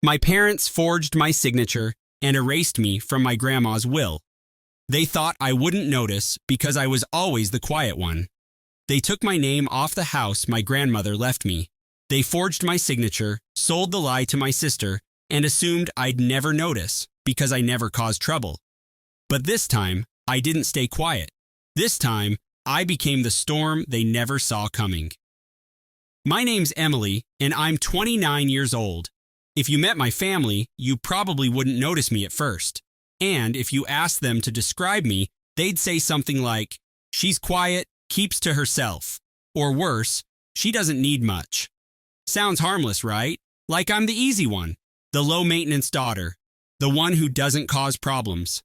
My parents forged my signature and erased me from my grandma's will. They thought I wouldn't notice because I was always the quiet one. They took my name off the house my grandmother left me. They forged my signature, sold the lie to my sister, and assumed I'd never notice because I never caused trouble. But this time, I didn't stay quiet. This time, I became the storm they never saw coming. My name's Emily, and I'm 29 years old. If you met my family, you probably wouldn't notice me at first. And if you asked them to describe me, they'd say something like, "She's quiet, keeps to herself." Or worse, "She doesn't need much." Sounds harmless, right? Like I'm the easy one, the low-maintenance daughter, the one who doesn't cause problems.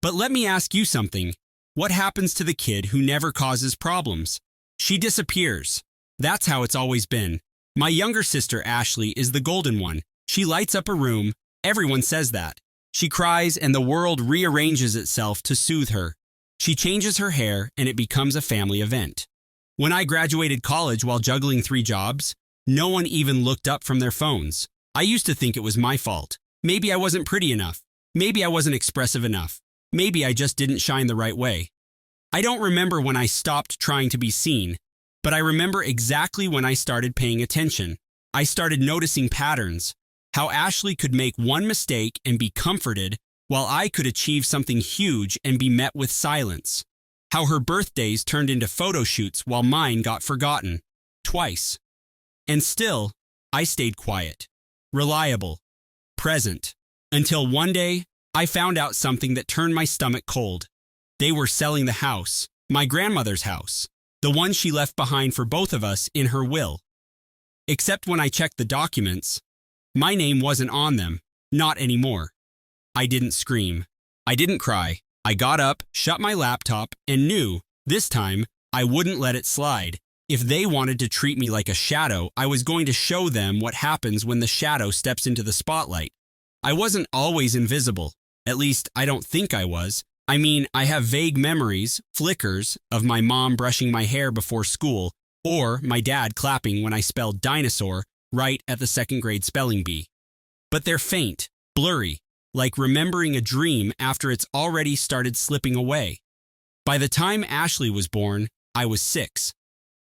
But let me ask you something. What happens to the kid who never causes problems? She disappears. That's how it's always been. My younger sister, Ashley, is the golden one. She lights up a room. Everyone says that. She cries and the world rearranges itself to soothe her. She changes her hair and it becomes a family event. When I graduated college while juggling 3 jobs, no one even looked up from their phones. I used to think it was my fault. Maybe I wasn't pretty enough. Maybe I wasn't expressive enough. Maybe I just didn't shine the right way. I don't remember when I stopped trying to be seen, but I remember exactly when I started paying attention. I started noticing patterns, how Ashley could make one mistake and be comforted, while I could achieve something huge and be met with silence. How her birthdays turned into photo shoots while mine got forgotten. Twice. And still, I stayed quiet, reliable, present, until one day, I found out something that turned my stomach cold. They were selling the house, my grandmother's house, the one she left behind for both of us in her will. Except when I checked the documents, my name wasn't on them, not anymore. I didn't scream. I didn't cry. I got up, shut my laptop, and knew, this time, I wouldn't let it slide. If they wanted to treat me like a shadow, I was going to show them what happens when the shadow steps into the spotlight. I wasn't always invisible. At least, I don't think I was. I mean, I have vague memories, flickers, of my mom brushing my hair before school, or my dad clapping when I spelled dinosaur right at the 2nd grade spelling bee. But they're faint, blurry, like remembering a dream after it's already started slipping away. By the time Ashley was born, I was 6,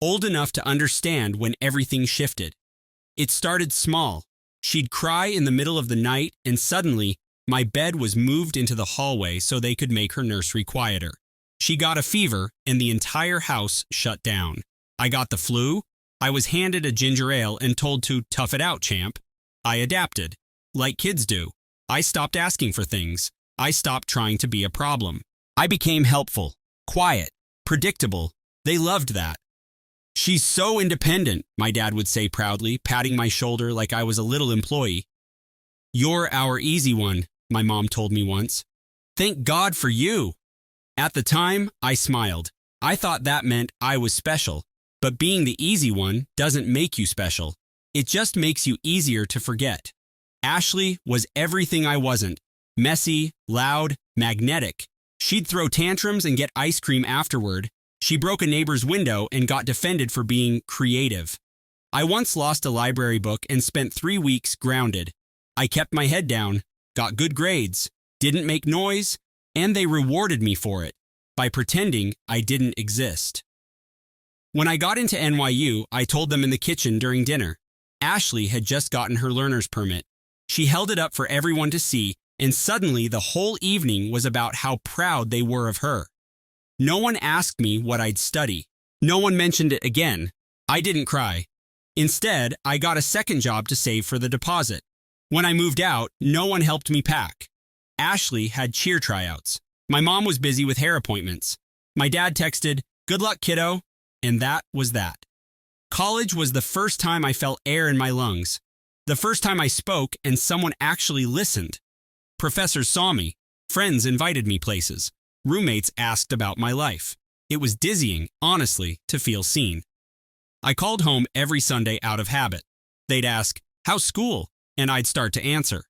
old enough to understand when everything shifted. It started small. She'd cry in the middle of the night, and suddenly, my bed was moved into the hallway so they could make her nursery quieter. She got a fever, and the entire house shut down. I got the flu. I was handed a ginger ale and told to tough it out, champ. I adapted, like kids do. I stopped asking for things. I stopped trying to be a problem. I became helpful, quiet, predictable. They loved that. "She's so independent," my dad would say proudly, patting my shoulder like I was a little employee. "You're our easy one," my mom told me once. "Thank God for you." At the time, I smiled. I thought that meant I was special. But being the easy one doesn't make you special. It just makes you easier to forget. Ashley was everything I wasn't. Messy, loud, magnetic. She'd throw tantrums and get ice cream afterward. She broke a neighbor's window and got defended for being creative. I once lost a library book and spent 3 weeks grounded. I kept my head down, got good grades, didn't make noise, and they rewarded me for it by pretending I didn't exist. When I got into NYU, I told them in the kitchen during dinner. Ashley had just gotten her learner's permit. She held it up for everyone to see, and suddenly the whole evening was about how proud they were of her. No one asked me what I'd study. No one mentioned it again. I didn't cry. Instead, I got a second job to save for the deposit. When I moved out, no one helped me pack. Ashley had cheer tryouts. My mom was busy with hair appointments. My dad texted, "Good luck, kiddo." And that was that. College was the first time I felt air in my lungs. The first time I spoke and someone actually listened. Professors saw me. Friends invited me places. Roommates asked about my life. It was dizzying, honestly, to feel seen. I called home every Sunday out of habit. They'd ask, "How's school?" and I'd start to answer.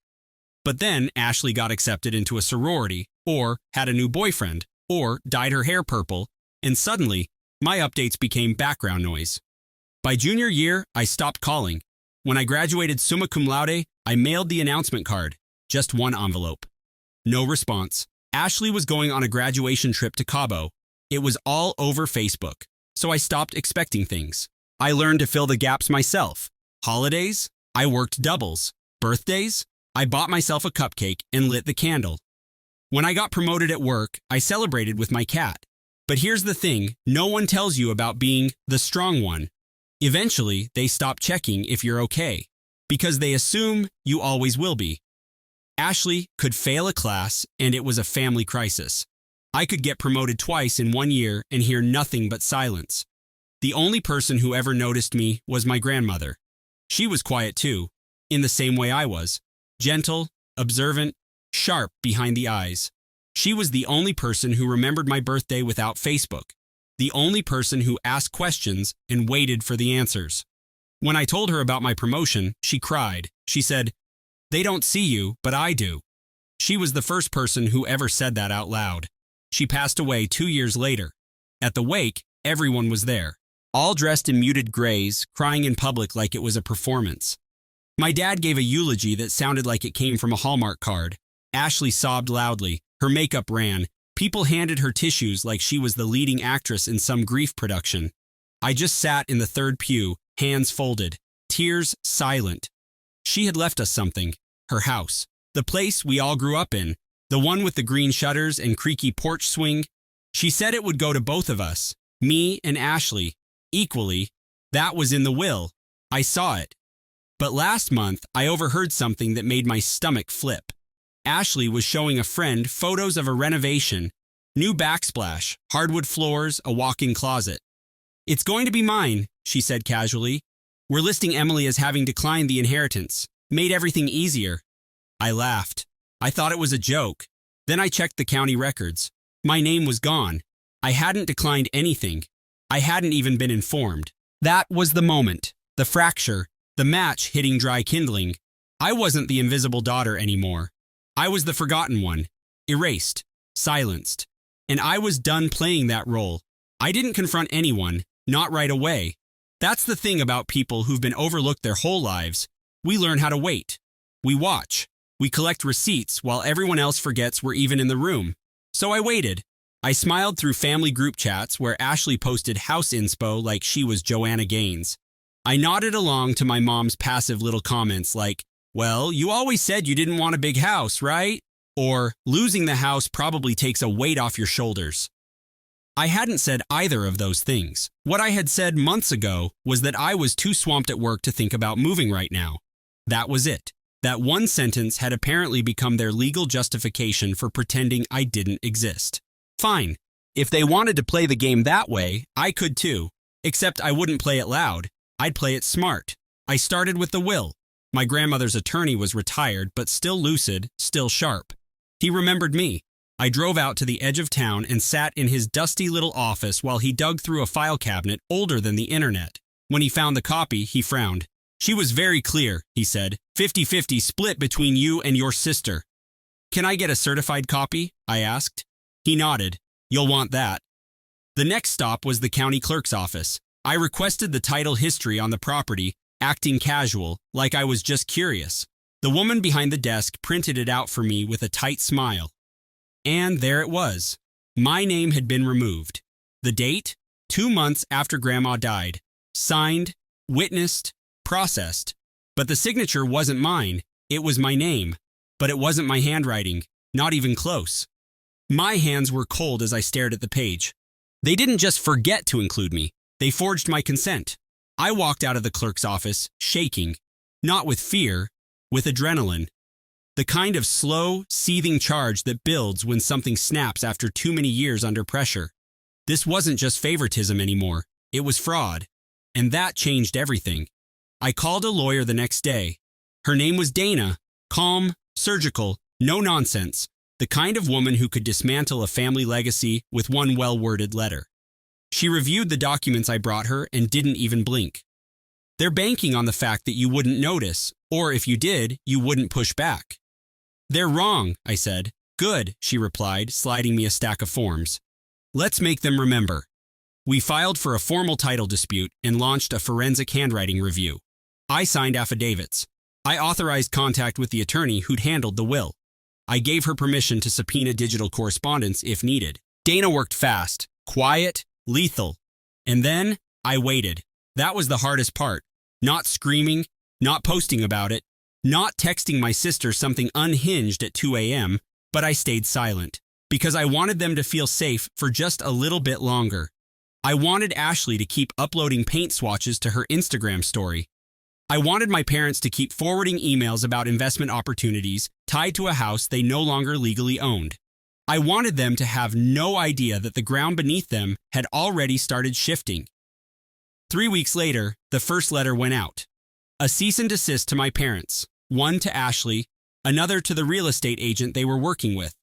But then Ashley got accepted into a sorority, or had a new boyfriend, or dyed her hair purple, and suddenly, my updates became background noise. By junior year, I stopped calling. When I graduated summa cum laude, I mailed the announcement card. Just one envelope. No response. Ashley was going on a graduation trip to Cabo. It was all over Facebook, so I stopped expecting things. I learned to fill the gaps myself. Holidays? I worked doubles. Birthdays? I bought myself a cupcake and lit the candle. When I got promoted at work, I celebrated with my cat. But here's the thing, no one tells you about being the strong one. Eventually, they stop checking if you're okay, because they assume you always will be. Ashley could fail a class, and it was a family crisis. I could get promoted twice in 1 year and hear nothing but silence. The only person who ever noticed me was my grandmother. She was quiet too, in the same way I was. Gentle, observant, sharp behind the eyes. She was the only person who remembered my birthday without Facebook. The only person who asked questions and waited for the answers. When I told her about my promotion, she cried. She said, "They don't see you, but I do." She was the first person who ever said that out loud. She passed away 2 years later. At the wake, everyone was there, all dressed in muted grays, crying in public like it was a performance. My dad gave a eulogy that sounded like it came from a Hallmark card. Ashley sobbed loudly. Her makeup ran. People handed her tissues like she was the leading actress in some grief production. I just sat in the third pew, hands folded, tears silent. She had left us something, her house, the place we all grew up in, the one with the green shutters and creaky porch swing. She said it would go to both of us, me and Ashley, equally. That was in the will. I saw it. But last month, I overheard something that made my stomach flip. Ashley was showing a friend photos of a renovation, new backsplash, hardwood floors, a walk-in closet. "It's going to be mine," she said casually. "We're listing Emily as having declined the inheritance. Made everything easier." I laughed. I thought it was a joke. Then I checked the county records. My name was gone. I hadn't declined anything. I hadn't even been informed. That was the moment, the fracture, the match hitting dry kindling. I wasn't the invisible daughter anymore. I was the forgotten one, erased, silenced. And I was done playing that role. I didn't confront anyone, not right away. That's the thing about people who've been overlooked their whole lives. We learn how to wait. We watch. We collect receipts while everyone else forgets we're even in the room. So I waited. I smiled through family group chats where Ashley posted house inspo like she was Joanna Gaines. I nodded along to my mom's passive little comments like, "Well, you always said you didn't want a big house, right?" Or, "Losing the house probably takes a weight off your shoulders." I hadn't said either of those things. What I had said months ago was that I was too swamped at work to think about moving right now. That was it. That one sentence had apparently become their legal justification for pretending I didn't exist. Fine. If they wanted to play the game that way, I could too. Except I wouldn't play it loud. I'd play it smart. I started with the will. My grandmother's attorney was retired, but still lucid, still sharp. He remembered me. I drove out to the edge of town and sat in his dusty little office while he dug through a file cabinet older than the internet. When he found the copy, he frowned. "She was very clear," he said. 50-50 split between you and your sister." "Can I get a certified copy?" I asked. He nodded. "You'll want that." The next stop was the county clerk's office. I requested the title history on the property, acting casual, like I was just curious. The woman behind the desk printed it out for me with a tight smile. And there it was. My name had been removed. The date? 2 months after Grandma died. Signed, witnessed, processed. But the signature wasn't mine. It was my name. But it wasn't my handwriting. Not even close. My hands were cold as I stared at the page. They didn't just forget to include me. They forged my consent. I walked out of the clerk's office, shaking. Not with fear, with adrenaline. The kind of slow, seething charge that builds when something snaps after too many years under pressure. This wasn't just favoritism anymore. It was fraud. And that changed everything. I called a lawyer the next day. Her name was Dana. Calm, surgical, no nonsense. The kind of woman who could dismantle a family legacy with one well-worded letter. She reviewed the documents I brought her and didn't even blink. "They're banking on the fact that you wouldn't notice, or if you did, you wouldn't push back." "They're wrong," I said. "Good," she replied, sliding me a stack of forms. "Let's make them remember." We filed for a formal title dispute and launched a forensic handwriting review. I signed affidavits. I authorized contact with the attorney who'd handled the will. I gave her permission to subpoena digital correspondence if needed. Dana worked fast, quiet, lethal. And then I waited. That was the hardest part. Not screaming, not posting about it, not texting my sister something unhinged at 2 a.m., but I stayed silent because I wanted them to feel safe for just a little bit longer. I wanted Ashley to keep uploading paint swatches to her Instagram story. I wanted my parents to keep forwarding emails about investment opportunities tied to a house they no longer legally owned. I wanted them to have no idea that the ground beneath them had already started shifting. 3 weeks later, the first letter went out. A cease and desist to my parents, one to Ashley, another to the real estate agent they were working with.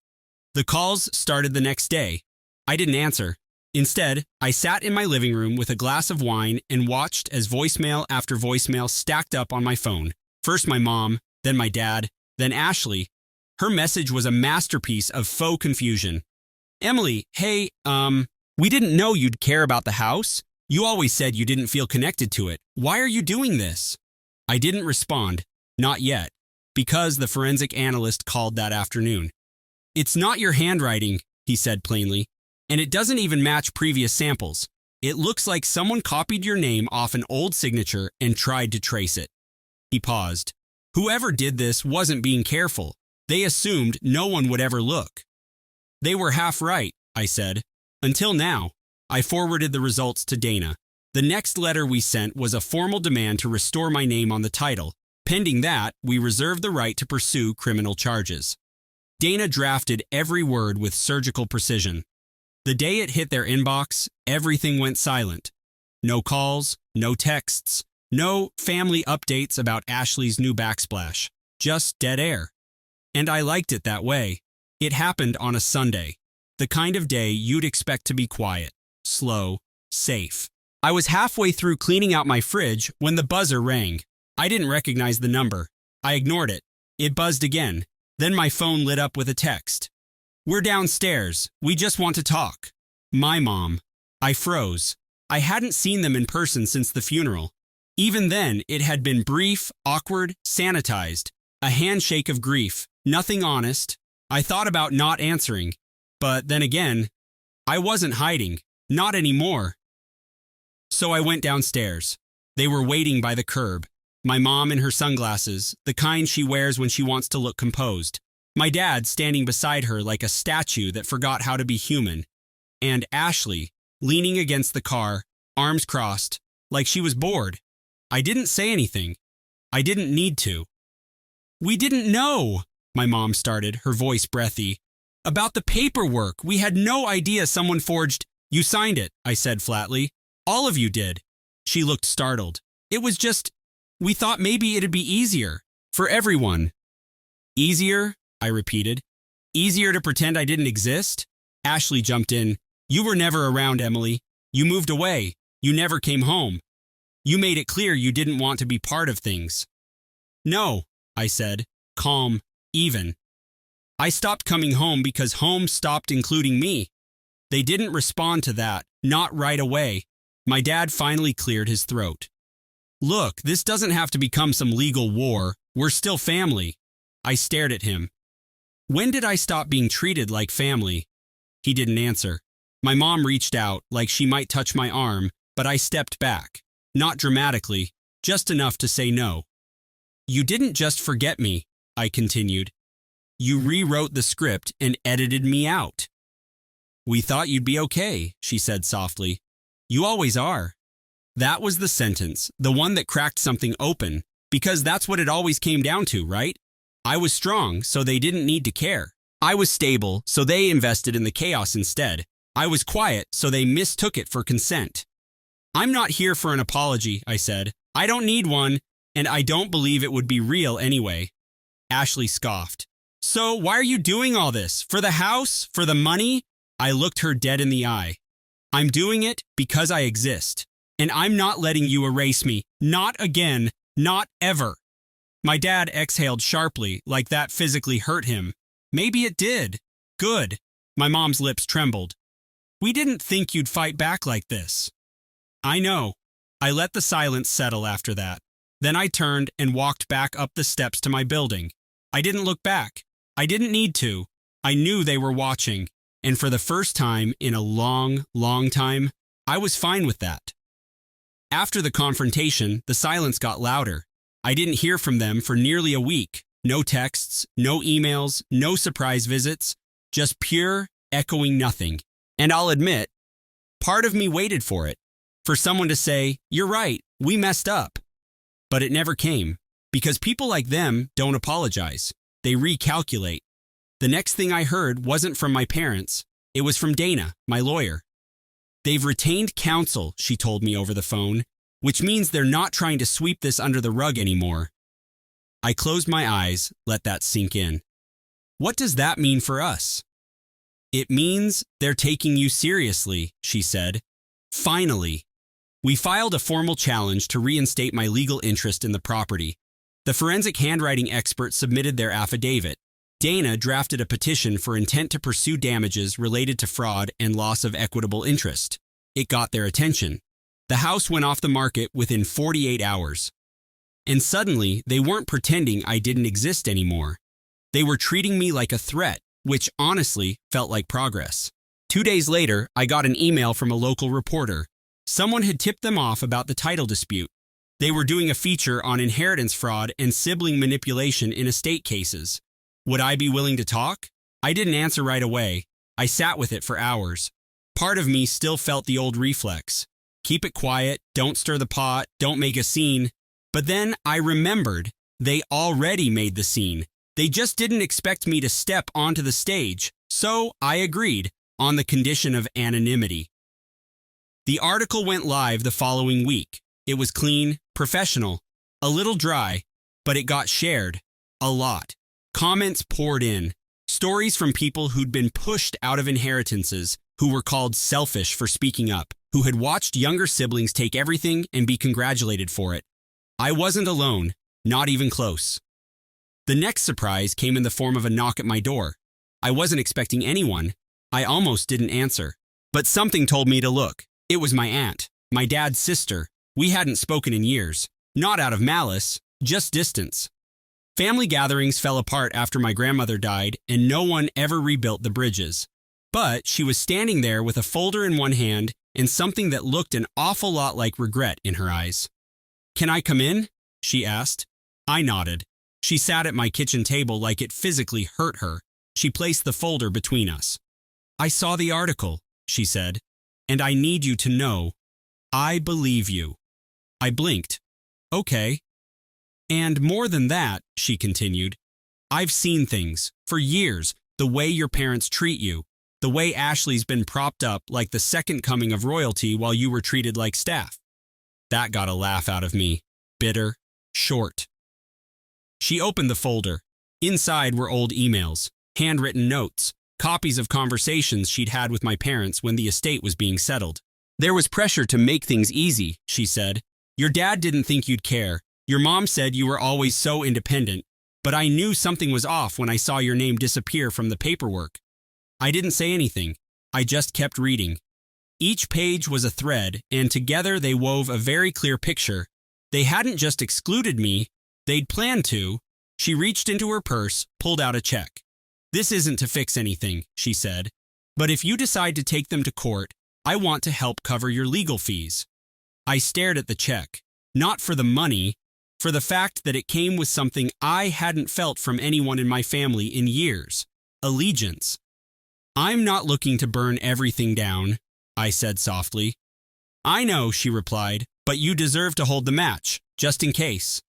The calls started the next day. I didn't answer. Instead, I sat in my living room with a glass of wine and watched as voicemail after voicemail stacked up on my phone. First my mom, then my dad, then Ashley. Her message was a masterpiece of faux confusion. Emily, hey, we didn't know you'd care about the house. You always said you didn't feel connected to it. Why are you doing this? I didn't respond, not yet, because the forensic analyst called that afternoon. It's not your handwriting, he said plainly, and it doesn't even match previous samples. It looks like someone copied your name off an old signature and tried to trace it. He paused. Whoever did this wasn't being careful. They assumed no one would ever look. They were half right, I said. Until now. I forwarded the results to Dana. The next letter we sent was a formal demand to restore my name on the title. Pending that, we reserved the right to pursue criminal charges. Dana drafted every word with surgical precision. The day it hit their inbox, everything went silent. No calls, no texts, no family updates about Ashley's new backsplash. Just dead air. And I liked it that way. It happened on a Sunday. The kind of day you'd expect to be quiet, slow, safe. I was halfway through cleaning out my fridge when the buzzer rang. I didn't recognize the number. I ignored it. It buzzed again. Then my phone lit up with a text. We're downstairs. We just want to talk. My mom. I froze. I hadn't seen them in person since the funeral. Even then, it had been brief, awkward, sanitized. A handshake of grief. Nothing honest. I thought about not answering. But then again, I wasn't hiding. Not anymore. So I went downstairs. They were waiting by the curb. My mom in her sunglasses, the kind she wears when she wants to look composed. My dad standing beside her like a statue that forgot how to be human. And Ashley, leaning against the car, arms crossed, like she was bored. I didn't say anything. I didn't need to. We didn't know, my mom started, her voice breathy. About the paperwork, we had no idea someone forged. You signed it, I said flatly. All of you did. She looked startled. It was just, we thought maybe it'd be easier. For everyone. Easier? I repeated. Easier to pretend I didn't exist? Ashley jumped in. You were never around, Emily. You moved away. You never came home. You made it clear you didn't want to be part of things. No, I said, calm, even. I stopped coming home because home stopped including me. They didn't respond to that, not right away. My dad finally cleared his throat. Look, this doesn't have to become some legal war. We're still family. I stared at him. When did I stop being treated like family? He didn't answer. My mom reached out, like she might touch my arm, but I stepped back. Not dramatically, just enough to say no. You didn't just forget me, I continued. You rewrote the script and edited me out. We thought you'd be okay, she said softly. You always are. That was the sentence, the one that cracked something open, because that's what it always came down to, right? I was strong, so they didn't need to care. I was stable, so they invested in the chaos instead. I was quiet, so they mistook it for consent. I'm not here for an apology, I said. I don't need one, and I don't believe it would be real anyway. Ashley scoffed. So why are you doing all this? For the house? For the money? I looked her dead in the eye. I'm doing it because I exist. And I'm not letting you erase me. Not again. Not ever. My dad exhaled sharply, like that physically hurt him. Maybe it did. Good. My mom's lips trembled. We didn't think you'd fight back like this. I know. I let the silence settle after that. Then I turned and walked back up the steps to my building. I didn't look back. I didn't need to. I knew they were watching, and for the first time in a long, long time, I was fine with that. After the confrontation, the silence got louder. I didn't hear from them for nearly a week. No texts, no emails, no surprise visits, just pure, echoing nothing. And I'll admit, part of me waited for it, for someone to say, "You're right, we messed up." But it never came, because people like them don't apologize. They recalculate. The next thing I heard wasn't from my parents. It was from Dana, my lawyer. "They've retained counsel," she told me over the phone, "which means they're not trying to sweep this under the rug anymore." I closed my eyes, let that sink in. What does that mean for us? "It means they're taking you seriously," she said. "Finally." We filed a formal challenge to reinstate my legal interest in the property. The forensic handwriting expert submitted their affidavit. Dana drafted a petition for intent to pursue damages related to fraud and loss of equitable interest. It got their attention. The house went off the market within 48 hours. And suddenly, they weren't pretending I didn't exist anymore. They were treating me like a threat, which honestly felt like progress. 2 days later, I got an email from a local reporter. Someone had tipped them off about the title dispute. They were doing a feature on inheritance fraud and sibling manipulation in estate cases. Would I be willing to talk? I didn't answer right away. I sat with it for hours. Part of me still felt the old reflex. Keep it quiet, don't stir the pot, don't make a scene. But then I remembered they already made the scene. They just didn't expect me to step onto the stage, so I agreed on the condition of anonymity. The article went live the following week. It was clean, professional, a little dry, but it got shared. A lot. Comments poured in. Stories from people who'd been pushed out of inheritances, who were called selfish for speaking up, who had watched younger siblings take everything and be congratulated for it. I wasn't alone, not even close. The next surprise came in the form of a knock at my door. I wasn't expecting anyone. I almost didn't answer. But something told me to look. It was my aunt, my dad's sister. We hadn't spoken in years. Not out of malice, just distance. Family gatherings fell apart after my grandmother died, and no one ever rebuilt the bridges. But she was standing there with a folder in one hand and something that looked an awful lot like regret in her eyes. "Can I come in?" she asked. I nodded. She sat at my kitchen table like it physically hurt her. She placed the folder between us. "I saw the article," she said, "and I need you to know, I believe you." I blinked. "Okay." "And more than that," she continued, "I've seen things, for years, the way your parents treat you, the way Ashley's been propped up like the second coming of royalty while you were treated like staff." That got a laugh out of me. Bitter, short. She opened the folder. Inside were old emails, handwritten notes, copies of conversations she'd had with my parents when the estate was being settled. "There was pressure to make things easy," she said. "Your dad didn't think you'd care. Your mom said you were always so independent. But I knew something was off when I saw your name disappear from the paperwork." I didn't say anything. I just kept reading. Each page was a thread, and together they wove a very clear picture. They hadn't just excluded me, they'd planned to. She reached into her purse, pulled out a check. "This isn't to fix anything," she said. "But if you decide to take them to court, I want to help cover your legal fees." I stared at the check, not for the money, for the fact that it came with something I hadn't felt from anyone in my family in years: allegiance. "I'm not looking to burn everything down," I said softly. "I know," she replied, "but you deserve to hold the match, just in case."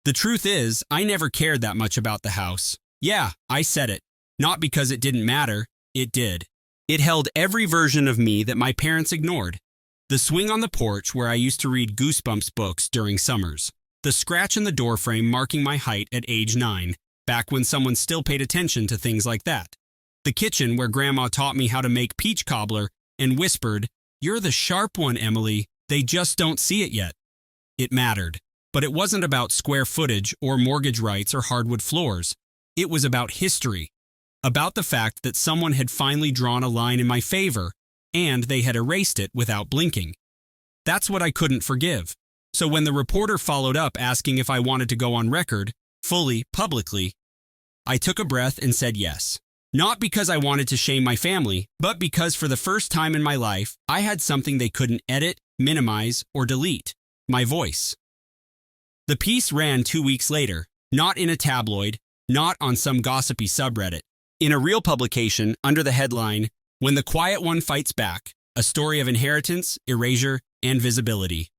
The truth is, I never cared that much about the house. Yeah, I said it. Not because it didn't matter, it did. It held every version of me that my parents ignored. The swing on the porch where I used to read Goosebumps books during summers. The scratch in the doorframe marking my height at age 9, back when someone still paid attention to things like that. The kitchen where Grandma taught me how to make peach cobbler and whispered, "You're the sharp one, Emily. They just don't see it yet." It mattered. But it wasn't about square footage or mortgage rights or hardwood floors. It was about history. About the fact that someone had finally drawn a line in my favor, and they had erased it without blinking. That's what I couldn't forgive. So when the reporter followed up asking if I wanted to go on record, fully, publicly, I took a breath and said yes. Not because I wanted to shame my family, but because for the first time in my life, I had something they couldn't edit, minimize, or delete: my voice. The piece ran 2 weeks later, not in a tabloid, not on some gossipy subreddit. In a real publication under the headline, "When the Quiet One Fights Back, a story of inheritance, erasure, and visibility."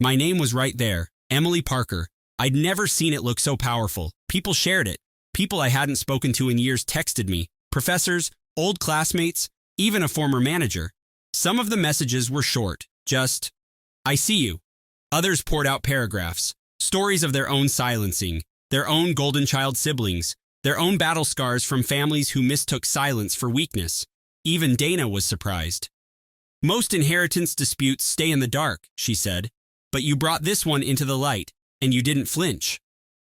My name was right there, Emily Parker. I'd never seen it look so powerful. People shared it. People I hadn't spoken to in years texted me. Professors, old classmates, even a former manager. Some of the messages were short, just, "I see you." Others poured out paragraphs, stories of their own silencing, their own golden child siblings, their own battle scars from families who mistook silence for weakness. Even Dana was surprised. "Most inheritance disputes stay in the dark," she said, "but you brought this one into the light, and you didn't flinch."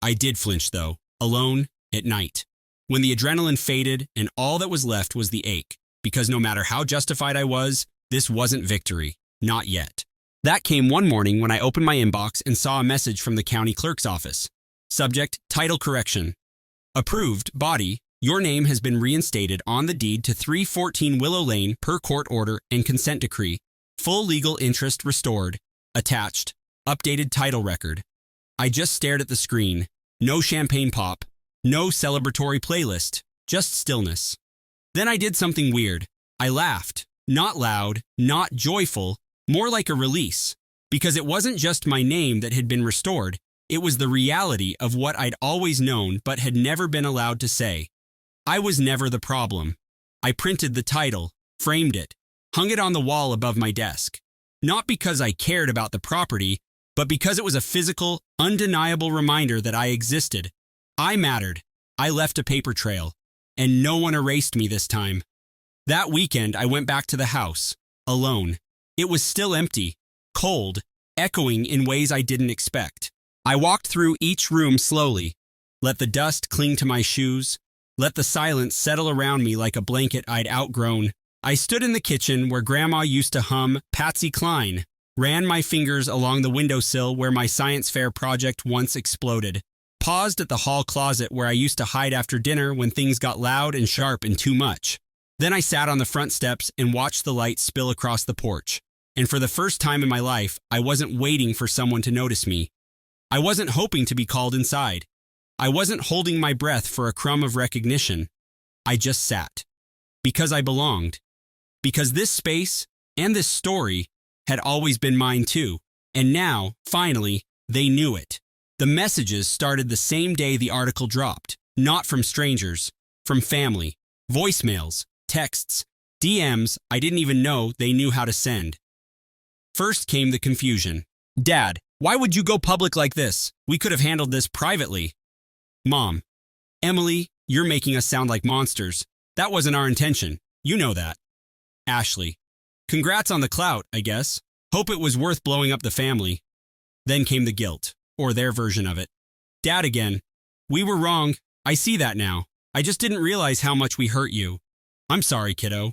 I did flinch, though, alone, at night, when the adrenaline faded and all that was left was the ache, because no matter how justified I was, this wasn't victory, not yet. That came one morning when I opened my inbox and saw a message from the county clerk's office. Subject: title correction. Approved, body: your name has been reinstated on the deed to 314 Willow Lane per court order and consent decree. Full legal interest restored. Attached: updated title record. I just stared at the screen. No champagne pop. No celebratory playlist, just stillness. Then I did something weird. I laughed. Not loud, not joyful, more like a release. Because it wasn't just my name that had been restored, it was the reality of what I'd always known but had never been allowed to say. I was never the problem. I printed the title, framed it, hung it on the wall above my desk. Not because I cared about the property, but because it was a physical, undeniable reminder that I existed. I mattered. I left a paper trail, and no one erased me this time. That weekend, I went back to the house, alone. It was still empty, cold, echoing in ways I didn't expect. I walked through each room slowly, let the dust cling to my shoes, let the silence settle around me like a blanket I'd outgrown. I stood in the kitchen where Grandma used to hum Patsy Cline, ran my fingers along the windowsill where my science fair project once exploded, paused at the hall closet where I used to hide after dinner when things got loud and sharp and too much. Then I sat on the front steps and watched the light spill across the porch. And for the first time in my life, I wasn't waiting for someone to notice me. I wasn't hoping to be called inside. I wasn't holding my breath for a crumb of recognition. I just sat. Because I belonged. Because this space and this story had always been mine too. And now, finally, they knew it. The messages started the same day the article dropped, not from strangers, from family, voicemails, texts, DMs I didn't even know they knew how to send. First came the confusion. "Dad, why would you go public like this? We could have handled this privately." Mom: "Emily, you're making us sound like monsters. That wasn't our intention. You know that." Ashley: "Congrats on the clout, I guess. Hope it was worth blowing up the family." Then came the guilt, or their version of it. Dad again: "We were wrong. I see that now. I just didn't realize how much we hurt you. I'm sorry, kiddo."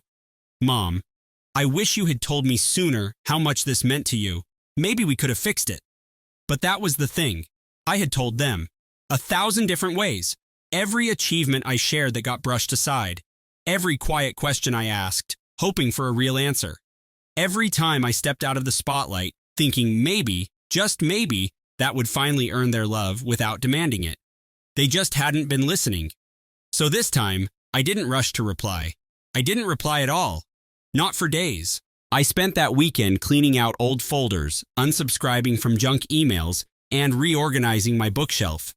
Mom: "I wish you had told me sooner how much this meant to you. Maybe we could have fixed it." But that was the thing. I had told them. 1,000 different ways. Every achievement I shared that got brushed aside. Every quiet question I asked, hoping for a real answer. Every time I stepped out of the spotlight, thinking maybe, just maybe, that would finally earn their love without demanding it. They just hadn't been listening. So this time, I didn't rush to reply. I didn't reply at all. Not for days. I spent that weekend cleaning out old folders, unsubscribing from junk emails, and reorganizing my bookshelf.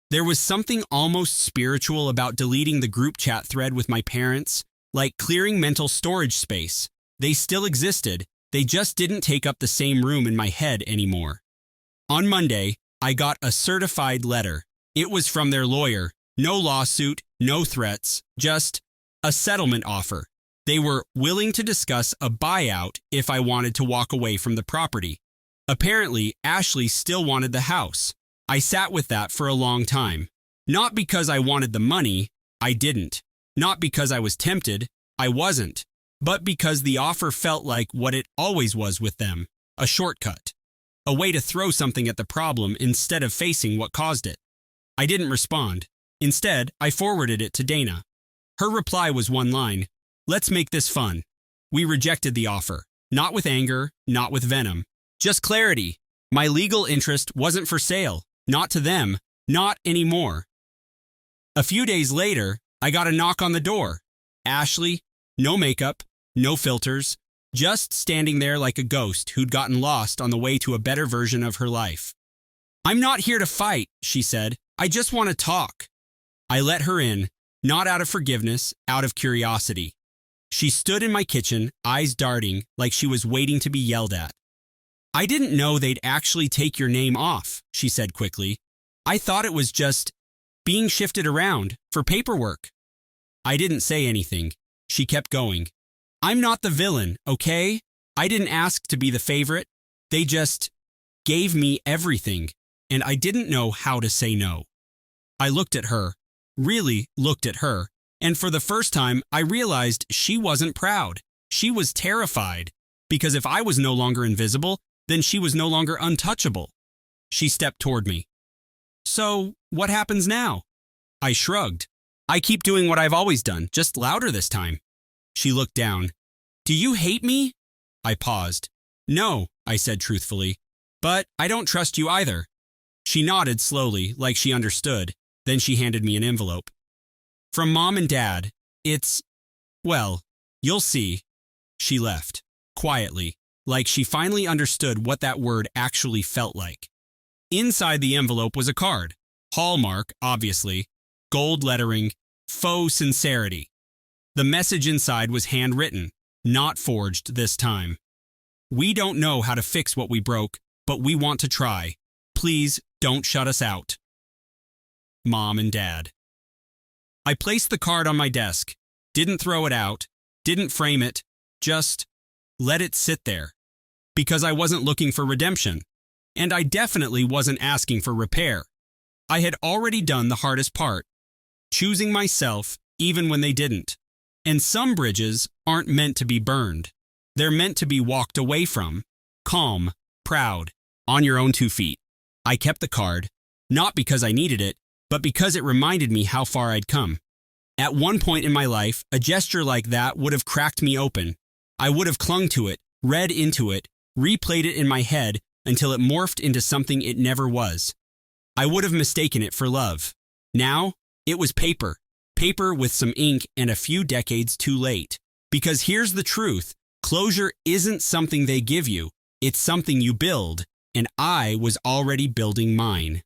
There was something almost spiritual about deleting the group chat thread with my parents, like clearing mental storage space. They still existed, they just didn't take up the same room in my head anymore. On Monday, I got a certified letter. It was from their lawyer. No lawsuit, no threats, just a settlement offer. They were willing to discuss a buyout if I wanted to walk away from the property. Apparently, Ashley still wanted the house. I sat with that for a long time. Not because I wanted the money, I didn't. Not because I was tempted, I wasn't. But because the offer felt like what it always was with them, a shortcut. a way to throw something at the problem instead of facing what caused it. I didn't respond. Instead, I forwarded it to Dana. Her reply was one line: "Let's make this fun." We rejected the offer. Not with anger, not with venom. Just clarity. My legal interest wasn't for sale. Not to them. Not anymore. A few days later, I got a knock on the door. Ashley, no makeup, no filters, just standing there like a ghost who'd gotten lost on the way to a better version of her life. "I'm not here to fight," she said. "I just want to talk." I let her in, not out of forgiveness, out of curiosity. She stood in my kitchen, eyes darting, like she was waiting to be yelled at. "I didn't know they'd actually take your name off," she said quickly. "I thought it was just being shifted around for paperwork." I didn't say anything. She kept going. "I'm not the villain, okay? I didn't ask to be the favorite. They just gave me everything, and I didn't know how to say no." I looked at her, really looked at her, and for the first time, I realized she wasn't proud. She was terrified, because if I was no longer invisible, then she was no longer untouchable. She stepped toward me. "So, what happens now?" I shrugged. "I keep doing what I've always done, just louder this time." She looked down. "Do you hate me?" I paused. "No," I said truthfully, "but I don't trust you either." She nodded slowly, like she understood. Then she handed me an envelope. "From Mom and Dad. Well, you'll see." She left, quietly, like she finally understood what that word actually felt like. Inside the envelope was a card. Hallmark, obviously. Gold lettering. Faux sincerity. The message inside was handwritten, not forged this time. "We don't know how to fix what we broke, but we want to try. Please don't shut us out. Mom and Dad." I placed the card on my desk, didn't throw it out, didn't frame it, just let it sit there. Because I wasn't looking for redemption, and I definitely wasn't asking for repair. I had already done the hardest part, choosing myself even when they didn't. And some bridges aren't meant to be burned. They're meant to be walked away from, calm, proud, on your own 2 feet. I kept the card, not because I needed it, but because it reminded me how far I'd come. At one point in my life, a gesture like that would have cracked me open. I would have clung to it, read into it, replayed it in my head until it morphed into something it never was. I would have mistaken it for love. Now, it was paper. Paper with some ink and a few decades too late. Because here's the truth. Closure isn't something they give you. It's something you build. And I was already building mine.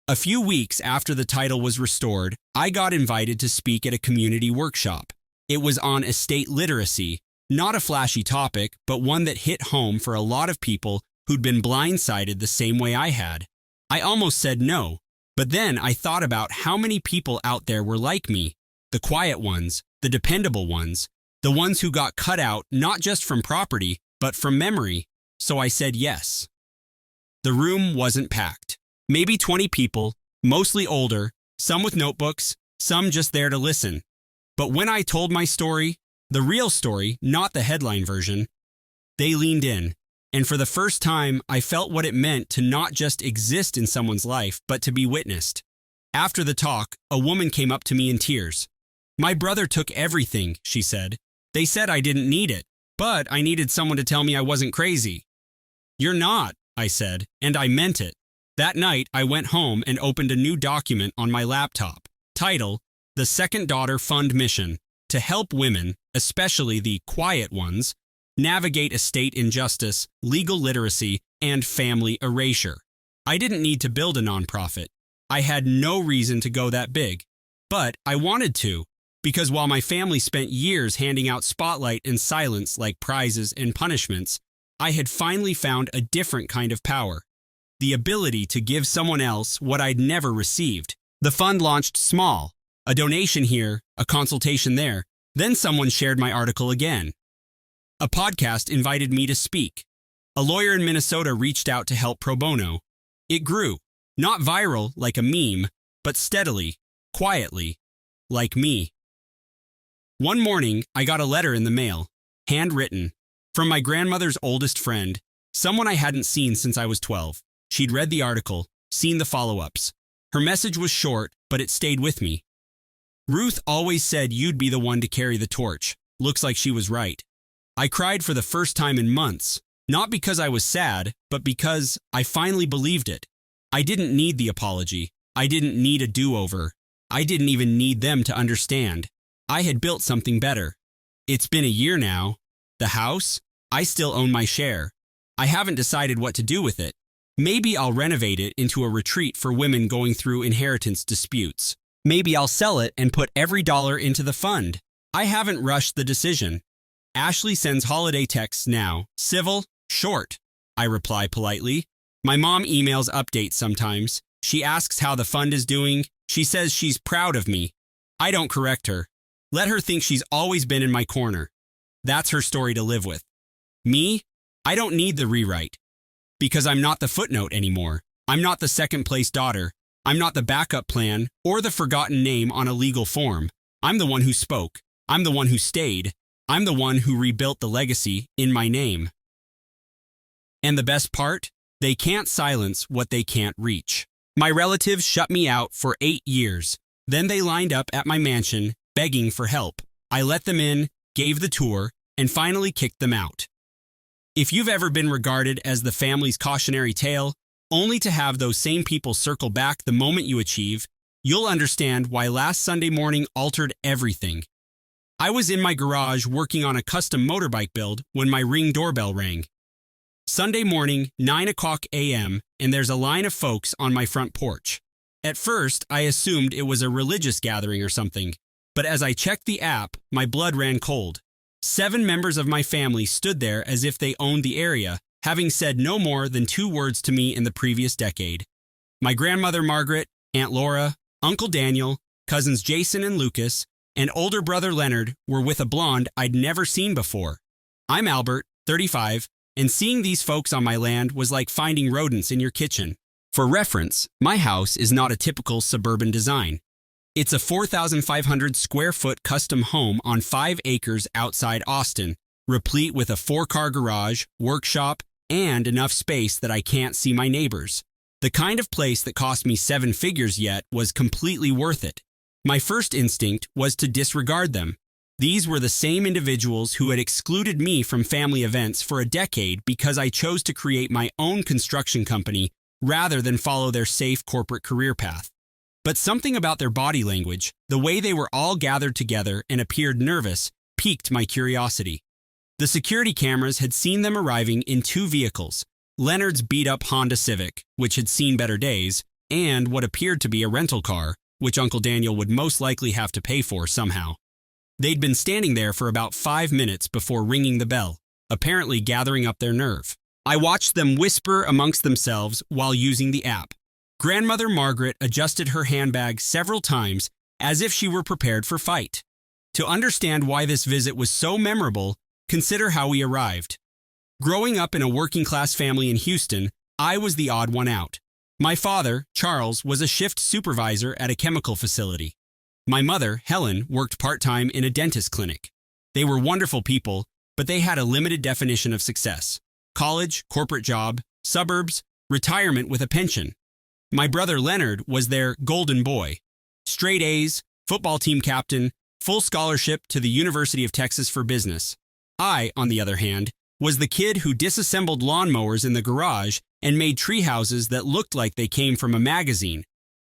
A few weeks after the title was restored, I got invited to speak at a community workshop. It was on estate literacy, not a flashy topic, but one that hit home for a lot of people who'd been blindsided the same way I had. I almost said no, but then I thought about how many people out there were like me, the quiet ones, the dependable ones, the ones who got cut out not just from property, but from memory, so I said yes. The room wasn't packed. Maybe 20 people, mostly older, some with notebooks, some just there to listen. But when I told my story, the real story, not the headline version, they leaned in. And for the first time, I felt what it meant to not just exist in someone's life, but to be witnessed. After the talk, a woman came up to me in tears. "My brother took everything," she said. "They said I didn't need it, but I needed someone to tell me I wasn't crazy." "You're not," I said, and I meant it. That night, I went home and opened a new document on my laptop. Title: The Second Daughter Fund Mission, to help women, especially the quiet ones, navigate estate injustice, legal literacy, and family erasure. I didn't need to build a nonprofit. I had no reason to go that big. But I wanted to, because while my family spent years handing out spotlight and silence like prizes and punishments, I had finally found a different kind of power. The ability to give someone else what I'd never received. The fund launched small, a donation here, a consultation there. Then someone shared my article again. A podcast invited me to speak. A lawyer in Minnesota reached out to help pro bono. It grew, not viral like a meme, but steadily, quietly, like me. One morning, I got a letter in the mail, handwritten, from my grandmother's oldest friend, Someone I hadn't seen since I was 12. She'd read the article, seen the follow-ups. Her message was short, but it stayed with me. Ruth always said you'd be the one to carry the torch. Looks like she was right. I cried for the first time in months, not because I was sad, but because I finally believed it. I didn't need the apology. I didn't need a do-over. I didn't even need them to understand. I had built something better. It's been a year now. The house? I still own my share. I haven't decided what to do with it. Maybe I'll renovate it into a retreat for women going through inheritance disputes. Maybe I'll sell it and put every dollar into the fund. I haven't rushed the decision. Ashley sends holiday texts now. Civil, short. I reply politely. My mom emails updates sometimes. She asks how the fund is doing. She says she's proud of me. I don't correct her. Let her think she's always been in my corner. That's her story to live with. Me? I don't need the rewrite. Because I'm not the footnote anymore. I'm not the second-place daughter. I'm not the backup plan or the forgotten name on a legal form. I'm the one who spoke. I'm the one who stayed. I'm the one who rebuilt the legacy in my name. And the best part? They can't silence what they can't reach. My relatives shut me out for 8 years. Then they lined up at my mansion, begging for help. I let them in, gave the tour, and finally kicked them out. If you've ever been regarded as the family's cautionary tale, only to have those same people circle back the moment you achieve, you'll understand why last Sunday morning altered everything. I was in my garage working on a custom motorbike build when my Ring doorbell rang. Sunday morning, 9:00 a.m., and there's a line of folks on my front porch. At first, I assumed it was a religious gathering or something, but as I checked the app, my blood ran cold. 7 members of my family stood there as if they owned the area, having said no more than 2 words to me in the previous decade. My grandmother Margaret, Aunt Laura, Uncle Daniel, cousins Jason and Lucas, and older brother Leonard were with a blonde I'd never seen before. I'm Albert, 35, and seeing these folks on my land was like finding rodents in your kitchen. For reference, my house is not a typical suburban design. It's a 4,500 square foot custom home on 5 acres outside Austin, replete with a 4-car garage, workshop, and enough space that I can't see my neighbors. The kind of place that cost me 7 figures yet was completely worth it. My first instinct was to disregard them. These were the same individuals who had excluded me from family events for a decade because I chose to create my own construction company rather than follow their safe corporate career path. But something about their body language, the way they were all gathered together and appeared nervous, piqued my curiosity. The security cameras had seen them arriving in 2 vehicles, Leonard's beat-up Honda Civic, which had seen better days, and what appeared to be a rental car, which Uncle Daniel would most likely have to pay for somehow. They'd been standing there for about 5 minutes before ringing the bell, apparently gathering up their nerve. I watched them whisper amongst themselves while using the app. Grandmother Margaret adjusted her handbag several times as if she were prepared for fight. To understand why this visit was so memorable, consider how we arrived. Growing up in a working-class family in Houston, I was the odd one out. My father, Charles, was a shift supervisor at a chemical facility. My mother, Helen, worked part-time in a dentist clinic. They were wonderful people, but they had a limited definition of success. College, corporate job, suburbs, retirement with a pension. My brother Leonard was their golden boy. Straight A's, football team captain, full scholarship to the University of Texas for business. I, on the other hand, was the kid who disassembled lawnmowers in the garage and made tree houses that looked like they came from a magazine.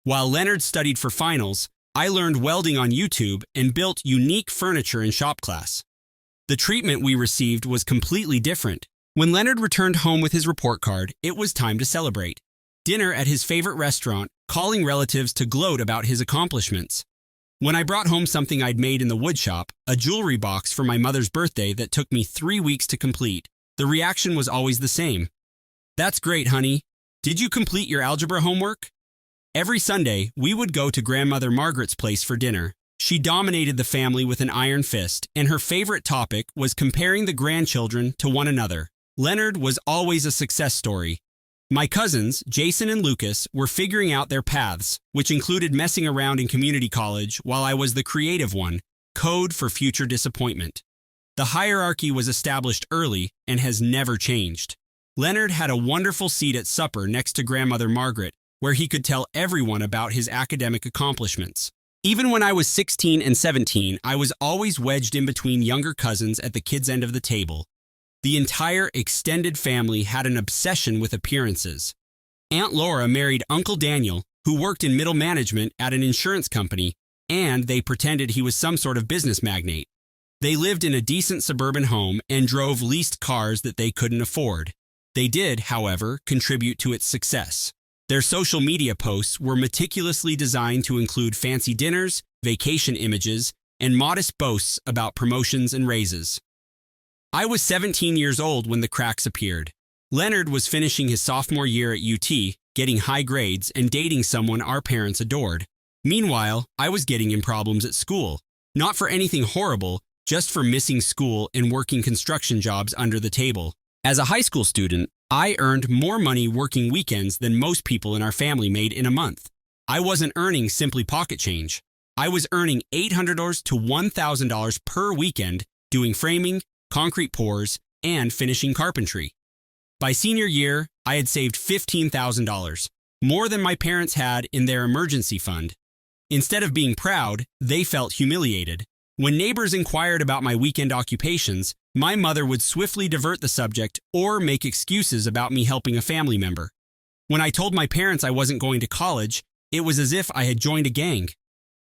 While Leonard studied for finals, I learned welding on YouTube and built unique furniture in shop class. The treatment we received was completely different. When Leonard returned home with his report card, it was time to celebrate. Dinner at his favorite restaurant, calling relatives to gloat about his accomplishments. When I brought home something I'd made in the woodshop, a jewelry box for my mother's birthday that took me 3 weeks to complete, the reaction was always the same. "That's great, honey. Did you complete your algebra homework?" Every Sunday, we would go to Grandmother Margaret's place for dinner. She dominated the family with an iron fist, and her favorite topic was comparing the grandchildren to one another. Leonard was always a success story. My cousins, Jason and Lucas, were figuring out their paths, which included messing around in community college while I was the creative one, code for future disappointment. The hierarchy was established early and has never changed. Leonard had a wonderful seat at supper next to Grandmother Margaret, where he could tell everyone about his academic accomplishments. Even when I was 16 and 17, I was always wedged in between younger cousins at the kids' end of the table. The entire extended family had an obsession with appearances. Aunt Laura married Uncle Daniel, who worked in middle management at an insurance company, and they pretended he was some sort of business magnate. They lived in a decent suburban home and drove leased cars that they couldn't afford. They did, however, contribute to its success. Their social media posts were meticulously designed to include fancy dinners, vacation images, and modest boasts about promotions and raises. I was 17 years old when the cracks appeared. Leonard was finishing his sophomore year at UT, getting high grades, and dating someone our parents adored. Meanwhile, I was getting in problems at school. Not for anything horrible, just for missing school and working construction jobs under the table. As a high school student, I earned more money working weekends than most people in our family made in a month. I wasn't earning simply pocket change. I was earning $800 to $1,000 per weekend doing framing, concrete pours, and finishing carpentry. By senior year, I had saved $15,000, more than my parents had in their emergency fund. Instead of being proud, they felt humiliated. When neighbors inquired about my weekend occupations, my mother would swiftly divert the subject or make excuses about me helping a family member. When I told my parents I wasn't going to college, it was as if I had joined a gang.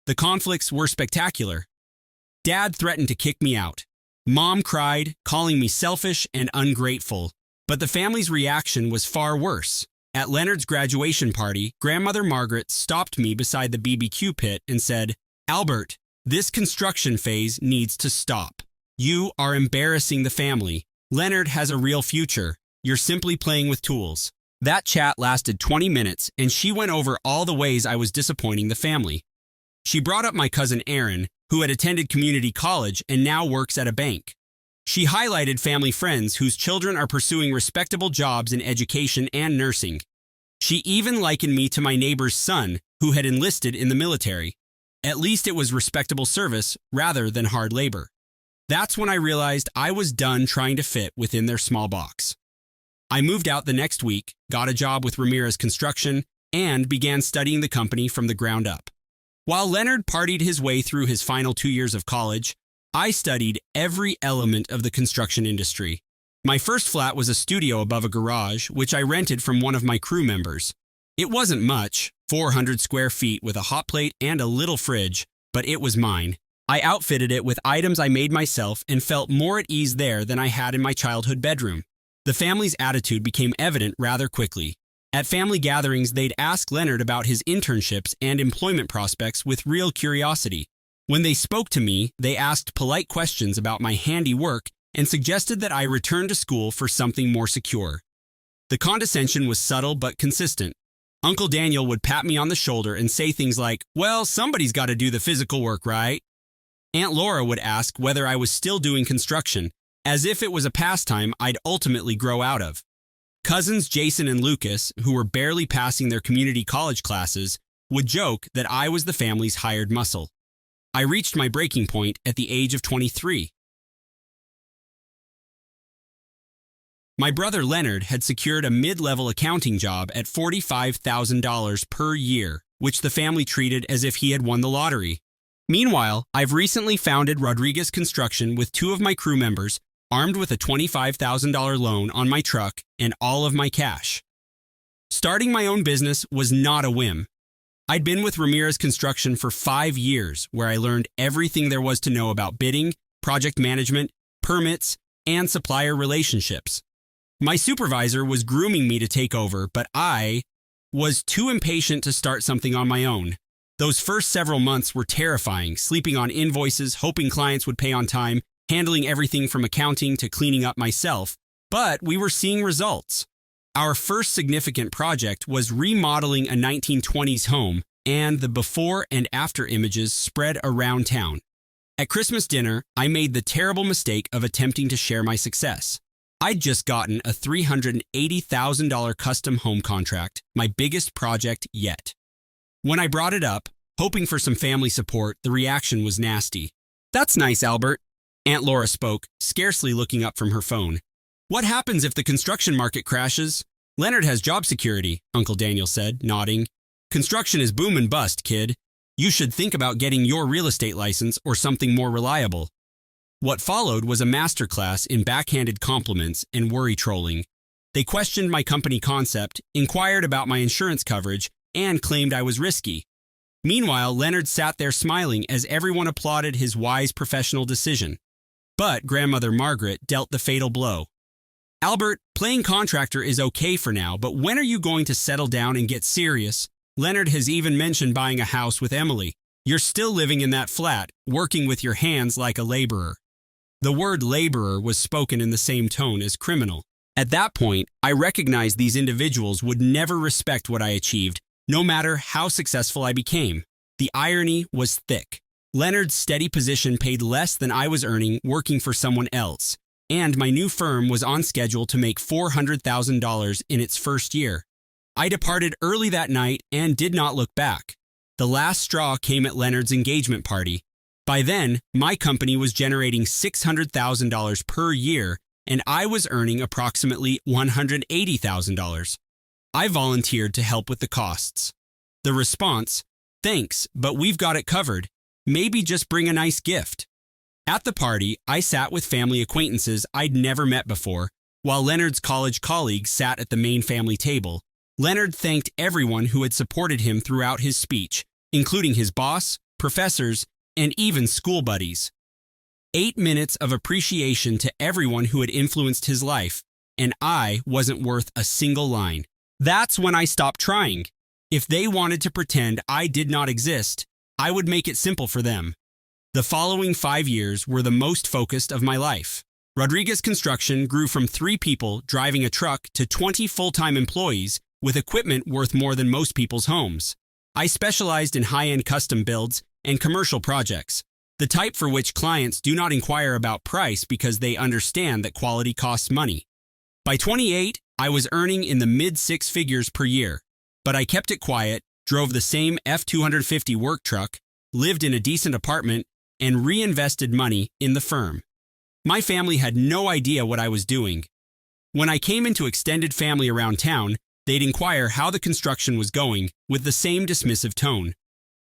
The conflicts were spectacular. Dad threatened to kick me out. Mom cried, calling me selfish and ungrateful. But the family's reaction was far worse. At Leonard's graduation party, Grandmother Margaret stopped me beside the BBQ pit and said, "Albert, this construction phase needs to stop. You are embarrassing the family. Leonard has a real future. You're simply playing with tools." That chat lasted 20 minutes, and she went over all the ways I was disappointing the family. She brought up my cousin Aaron, who had attended community college and now works at a bank. She highlighted family friends whose children are pursuing respectable jobs in education and nursing. She even likened me to my neighbor's son, who had enlisted in the military. At least it was respectable service rather than hard labor. That's when I realized I was done trying to fit within their small box. I moved out the next week, got a job with Ramirez Construction, and began studying the company from the ground up. While Leonard partied his way through his final 2 years of college, I studied every element of the construction industry. My first flat was a studio above a garage, which I rented from one of my crew members. It wasn't much, 400 square feet with a hot plate and a little fridge, but it was mine. I outfitted it with items I made myself and felt more at ease there than I had in my childhood bedroom. The family's attitude became evident rather quickly. At family gatherings, they'd ask Leonard about his internships and employment prospects with real curiosity. When they spoke to me, they asked polite questions about my handy work and suggested that I return to school for something more secure. The condescension was subtle but consistent. Uncle Daniel would pat me on the shoulder and say things like, "Well, somebody's got to do the physical work, right?" Aunt Laura would ask whether I was still doing construction, as if it was a pastime I'd ultimately grow out of. Cousins Jason and Lucas, who were barely passing their community college classes, would joke that I was the family's hired muscle. I reached my breaking point at the age of 23. My brother Leonard had secured a mid-level accounting job at $45,000 per year, which the family treated as if he had won the lottery. Meanwhile, I've recently founded Rodriguez Construction with 2 of my crew members, armed with a $25,000 loan on my truck and all of my cash. Starting my own business was not a whim. I'd been with Ramirez Construction for 5 years, where I learned everything there was to know about bidding, project management, permits, and supplier relationships. My supervisor was grooming me to take over, but I was too impatient to start something on my own. Those first several months were terrifying, sleeping on invoices, hoping clients would pay on time, handling everything from accounting to cleaning up myself, but we were seeing results. Our first significant project was remodeling a 1920s home, and the before and after images spread around town. At Christmas dinner, I made the terrible mistake of attempting to share my success. I'd just gotten a $380,000 custom home contract, my biggest project yet. When I brought it up, hoping for some family support, the reaction was nasty. "That's nice, Albert," Aunt Laura spoke, scarcely looking up from her phone. What happens if the construction market crashes? Leonard has job security, Uncle Daniel said, nodding. Construction is boom and bust, kid. You should think about getting your real estate license or something more reliable. What followed was a masterclass in backhanded compliments and worry trolling. They questioned my company concept, inquired about my insurance coverage, and claimed I was risky. Meanwhile, Leonard sat there smiling as everyone applauded his wise professional decision. But grandmother Margaret dealt the fatal blow. Albert, playing contractor is okay for now, but when are you going to settle down and get serious? Leonard has even mentioned buying a house with Emily. You're still living in that flat, working with your hands like a laborer. The word laborer was spoken in the same tone as criminal. At that point, I recognized these individuals would never respect what I achieved, no matter how successful I became. The irony was thick. Leonard's steady position paid less than I was earning working for someone else, and my new firm was on schedule to make $400,000 in its first year. I departed early that night and did not look back. The last straw came at Leonard's engagement party. By then, my company was generating $600,000 per year, and I was earning approximately $180,000. I volunteered to help with the costs. The response, "Thanks, but we've got it covered. Maybe just bring a nice gift." At the party, I sat with family acquaintances I'd never met before, while Leonard's college colleagues sat at the main family table. Leonard thanked everyone who had supported him throughout his speech, including his boss, professors, and even school buddies. 8 minutes of appreciation to everyone who had influenced his life, and I wasn't worth a single line. That's when I stopped trying. If they wanted to pretend I did not exist, I would make it simple for them. The following 5 years were the most focused of my life. Rodriguez Construction grew from 3 people driving a truck to 20 full-time employees with equipment worth more than most people's homes. I specialized in high-end custom builds and commercial projects, the type for which clients do not inquire about price because they understand that quality costs money. By 28, I was earning in the mid-6 figures per year, but I kept it quiet, drove the same F-250 work truck, lived in a decent apartment, and reinvested money in the firm. My family had no idea what I was doing. When I came into extended family around town, they'd inquire how the construction was going with the same dismissive tone.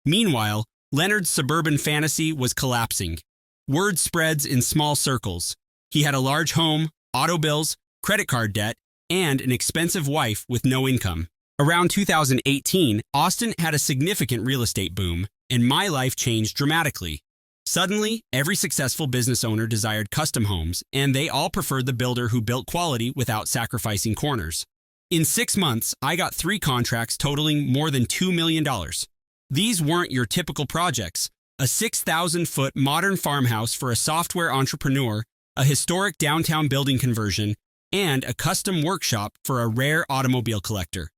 Meanwhile, Leonard's suburban fantasy was collapsing. Word spreads in small circles. He had a large home, auto bills, credit card debt, and an expensive wife with no income. Around 2018, Austin had a significant real estate boom, and my life changed dramatically. Suddenly, every successful business owner desired custom homes, and they all preferred the builder who built quality without sacrificing corners. In 6 months, I got 3 contracts totaling more than $2 million. These weren't your typical projects. A 6,000-foot modern farmhouse for a software entrepreneur, a historic downtown building conversion, and a custom workshop for a rare automobile collector.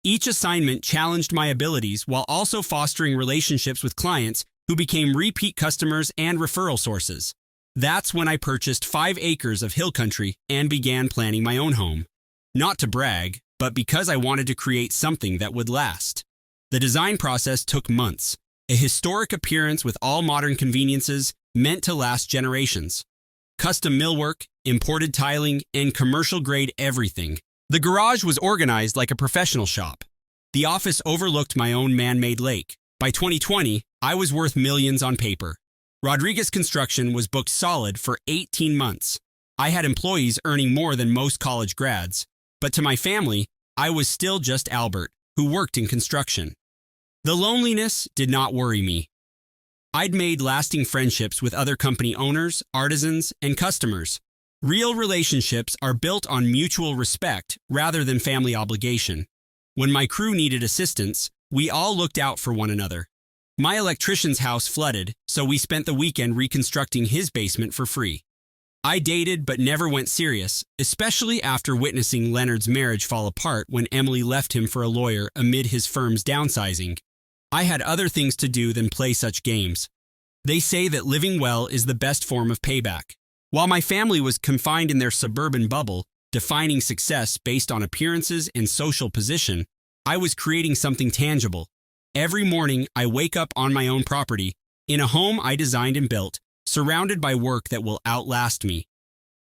Each assignment challenged my abilities while also fostering relationships with clients who became repeat customers and referral sources. That's when I purchased 5 acres of hill country and began planning my own home. Not to brag, but because I wanted to create something that would last. The design process took months. A historic appearance with all modern conveniences meant to last generations. Custom millwork, imported tiling, and commercial-grade everything. The garage was organized like a professional shop. The office overlooked my own man-made lake. By 2020, I was worth millions on paper. Rodriguez Construction was booked solid for 18 months. I had employees earning more than most college grads. But to my family, I was still just Albert, who worked in construction. The loneliness did not worry me. I'd made lasting friendships with other company owners, artisans, and customers. Real relationships are built on mutual respect rather than family obligation. When my crew needed assistance, we all looked out for one another. My electrician's house flooded, so we spent the weekend reconstructing his basement for free. I dated but never went serious, especially after witnessing Leonard's marriage fall apart when Emily left him for a lawyer amid his firm's downsizing. I had other things to do than play such games. They say that living well is the best form of payback. While my family was confined in their suburban bubble, defining success based on appearances and social position, I was creating something tangible. Every morning, I wake up on my own property, in a home I designed and built, surrounded by work that will outlast me.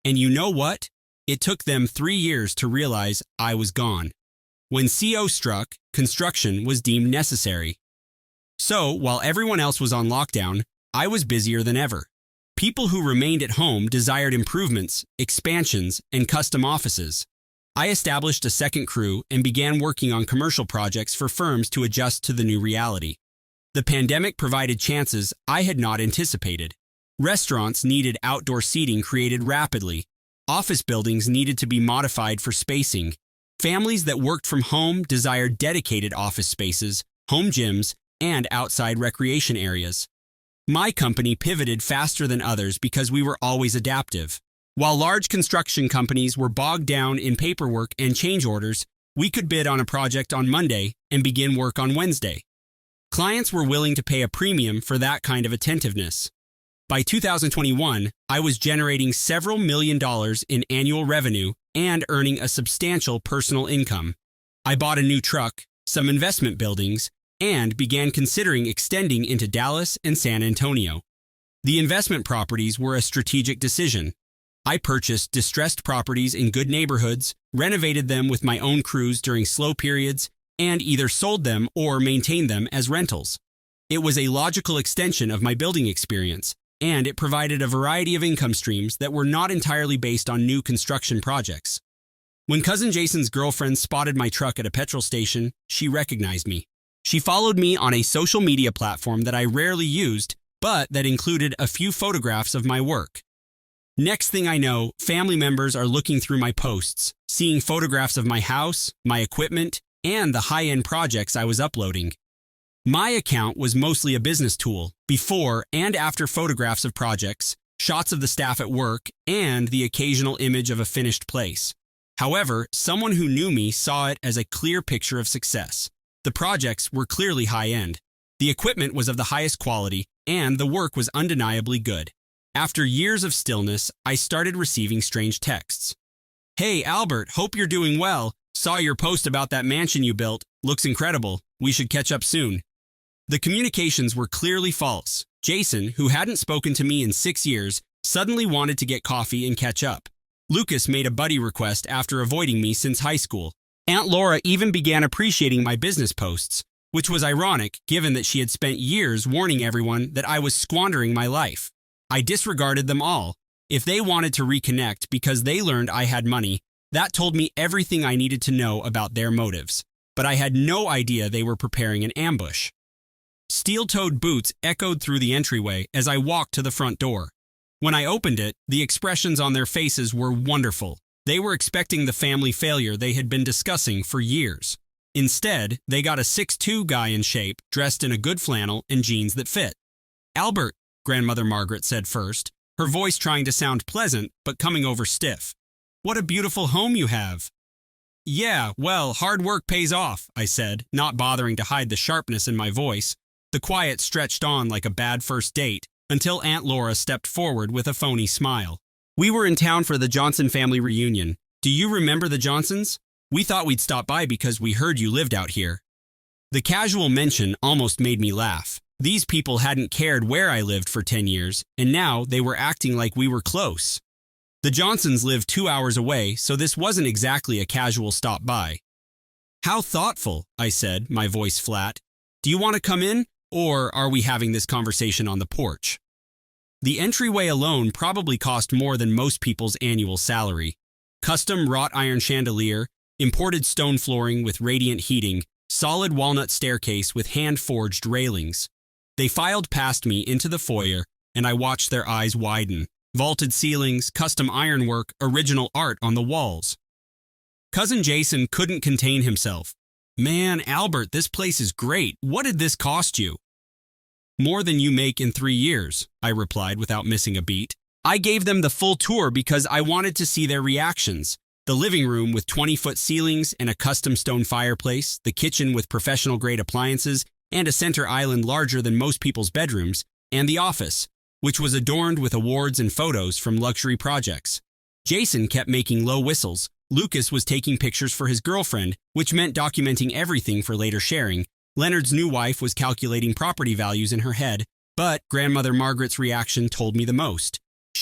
And you know what? It took them 3 years to realize I was gone. When CO struck, construction was deemed necessary. So, while everyone else was on lockdown, I was busier than ever. People who remained at home desired improvements, expansions, and custom offices. I established a second crew and began working on commercial projects for firms to adjust to the new reality. The pandemic provided chances I had not anticipated. Restaurants needed outdoor seating created rapidly. Office buildings needed to be modified for spacing. Families that worked from home desired dedicated office spaces, home gyms, and outside recreation areas. My company pivoted faster than others because we were always adaptive. While large construction companies were bogged down in paperwork and change orders, we could bid on a project on Monday and begin work on Wednesday. Clients were willing to pay a premium for that kind of attentiveness. By 2021, I was generating several $1 million in annual revenue and earning a substantial personal income. I bought a new truck, some investment buildings, and began considering extending into Dallas and San Antonio. The investment properties were a strategic decision. I purchased distressed properties in good neighborhoods, renovated them with my own crews during slow periods, and either sold them or maintained them as rentals. It was a logical extension of my building experience, and it provided a variety of income streams that were not entirely based on new construction projects. When Cousin Jason's girlfriend spotted my truck at a petrol station, she recognized me. She followed me on a social media platform that I rarely used, but that included a few photographs of my work. Next thing I know, family members are looking through my posts, seeing photographs of my house, my equipment, and the high-end projects I was uploading. My account was mostly a business tool, before and after photographs of projects, shots of the staff at work, and the occasional image of a finished place. However, someone who knew me saw it as a clear picture of success. The projects were clearly high-end. The equipment was of the highest quality, and the work was undeniably good. After years of stillness, I started receiving strange texts. "Hey, Albert, hope you're doing well. Saw your post about that mansion you built. Looks incredible. We should catch up soon." The communications were clearly false. Jason, who hadn't spoken to me in 6 years, suddenly wanted to get coffee and catch up. Lucas made a buddy request after avoiding me since high school. Aunt Laura even began appreciating my business posts, which was ironic given that she had spent years warning everyone that I was squandering my life. I disregarded them all. If they wanted to reconnect because they learned I had money, that told me everything I needed to know about their motives. But I had no idea they were preparing an ambush. Steel-toed boots echoed through the entryway as I walked to the front door. When I opened it, the expressions on their faces were wonderful. They were expecting the family failure they had been discussing for years. Instead, they got a 6'2" guy in shape, dressed in a good flannel and jeans that fit. "Albert," Grandmother Margaret said first, her voice trying to sound pleasant but coming over stiff. "What a beautiful home you have." "Yeah, well, hard work pays off," I said, not bothering to hide the sharpness in my voice. The quiet stretched on like a bad first date, until Aunt Laura stepped forward with a phony smile. "We were in town for the Johnson family reunion. Do you remember the Johnsons? We thought we'd stop by because we heard you lived out here." The casual mention almost made me laugh. These people hadn't cared where I lived for 10 years, and now they were acting like we were close. The Johnsons lived 2 hours away, so this wasn't exactly a casual stop by. "How thoughtful," I said, my voice flat. "Do you want to come in? Or are we having this conversation on the porch?" The entryway alone probably cost more than most people's annual salary. Custom wrought iron chandelier, imported stone flooring with radiant heating, solid walnut staircase with hand-forged railings. They filed past me into the foyer, and I watched their eyes widen. Vaulted ceilings, custom ironwork, original art on the walls. Cousin Jason couldn't contain himself. "Man, Albert, this place is great. What did this cost you?" "More than you make in 3 years," I replied without missing a beat. I gave them the full tour because I wanted to see their reactions. The living room with 20-foot ceilings and a custom stone fireplace, the kitchen with professional-grade appliances and a center island larger than most people's bedrooms, and the office, which was adorned with awards and photos from luxury projects. Jason kept making low whistles. Lucas was taking pictures for his girlfriend, which meant documenting everything for later sharing. Leonard's new wife was calculating property values in her head, but Grandmother Margaret's reaction told me the most.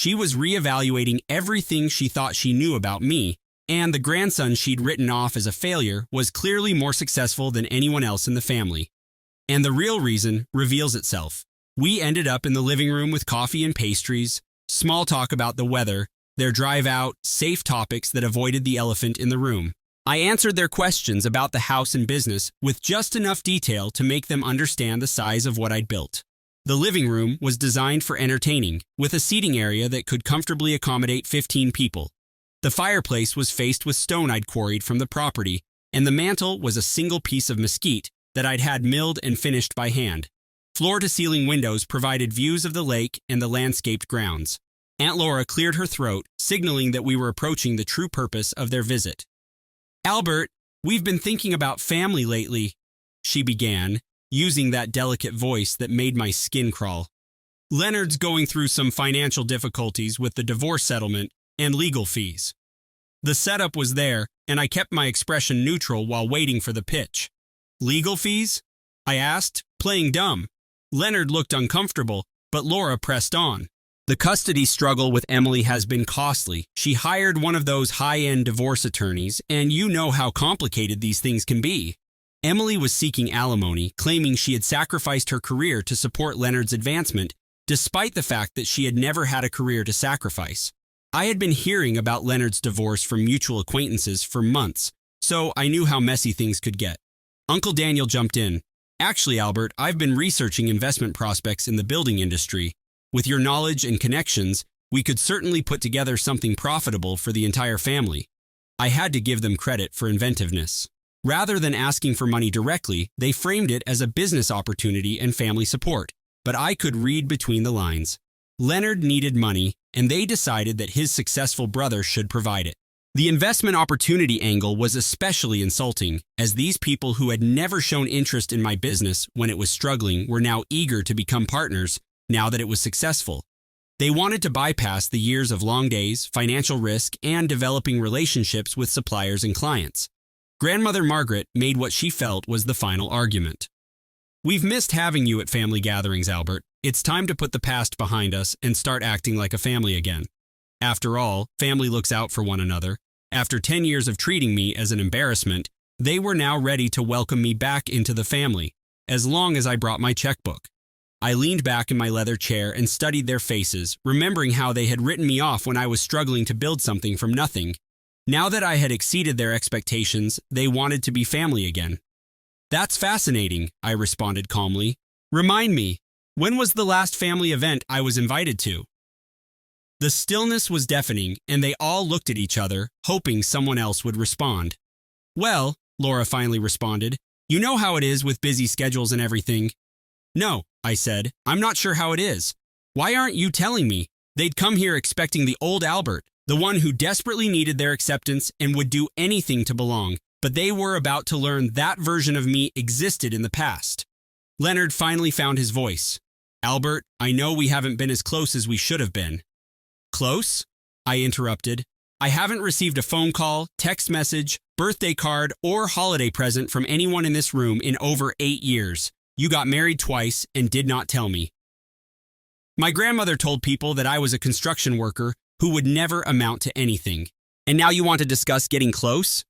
She was reevaluating everything she thought she knew about me, and the grandson she'd written off as a failure was clearly more successful than anyone else in the family. And the real reason reveals itself. We ended up in the living room with coffee and pastries, small talk about the weather, their drive out, safe topics that avoided the elephant in the room. I answered their questions about the house and business with just enough detail to make them understand the size of what I'd built. The living room was designed for entertaining, with a seating area that could comfortably accommodate 15 people. The fireplace was faced with stone I'd quarried from the property, and the mantel was a single piece of mesquite that I'd had milled and finished by hand. Floor-to-ceiling windows provided views of the lake and the landscaped grounds. Aunt Laura cleared her throat, signaling that we were approaching the true purpose of their visit. "Albert, we've been thinking about family lately," she began, using that delicate voice that made my skin crawl. "Leonard's going through some financial difficulties with the divorce settlement and legal fees." The setup was there, and I kept my expression neutral while waiting for the pitch. "Legal fees?" I asked, playing dumb. Leonard looked uncomfortable, but Laura pressed on. "The custody struggle with Emily has been costly. She hired one of those high-end divorce attorneys, and you know how complicated these things can be." Emily was seeking alimony, claiming she had sacrificed her career to support Leonard's advancement, despite the fact that she had never had a career to sacrifice. I had been hearing about Leonard's divorce from mutual acquaintances for months, so I knew how messy things could get. Uncle Daniel jumped in. "Actually, Albert, I've been researching investment prospects in the building industry. With your knowledge and connections, we could certainly put together something profitable for the entire family." I had to give them credit for inventiveness. Rather than asking for money directly, they framed it as a business opportunity and family support, but I could read between the lines. Leonard needed money, and they decided that his successful brother should provide it. The investment opportunity angle was especially insulting, as these people who had never shown interest in my business when it was struggling were now eager to become partners now that it was successful. They wanted to bypass the years of long days, financial risk, and developing relationships with suppliers and clients. Grandmother Margaret made what she felt was the final argument. "We've missed having you at family gatherings, Albert. It's time to put the past behind us and start acting like a family again. After all, family looks out for one another. After 10 years of treating me as an embarrassment, they were now ready to welcome me back into the family, as long as I brought my checkbook." I leaned back in my leather chair and studied their faces, remembering how they had written me off when I was struggling to build something from nothing. Now that I had exceeded their expectations, they wanted to be family again. "That's fascinating," I responded calmly. "Remind me, when was the last family event I was invited to?" The stillness was deafening, and they all looked at each other, hoping someone else would respond. "Well," Laura finally responded, "you know how it is with busy schedules and everything." "No," I said, "I'm not sure how it is. Why aren't you telling me?" They'd come here expecting the old Albert, the one who desperately needed their acceptance and would do anything to belong, but they were about to learn that version of me existed in the past. Leonard finally found his voice. "Albert, I know we haven't been as close as we should have been." "Close?" I interrupted. "I haven't received a phone call, text message, birthday card, or holiday present from anyone in this room in over 8 years. You got married twice and did not tell me." My grandmother told people that I was a construction worker who would never amount to anything. "And now you want to discuss getting close?"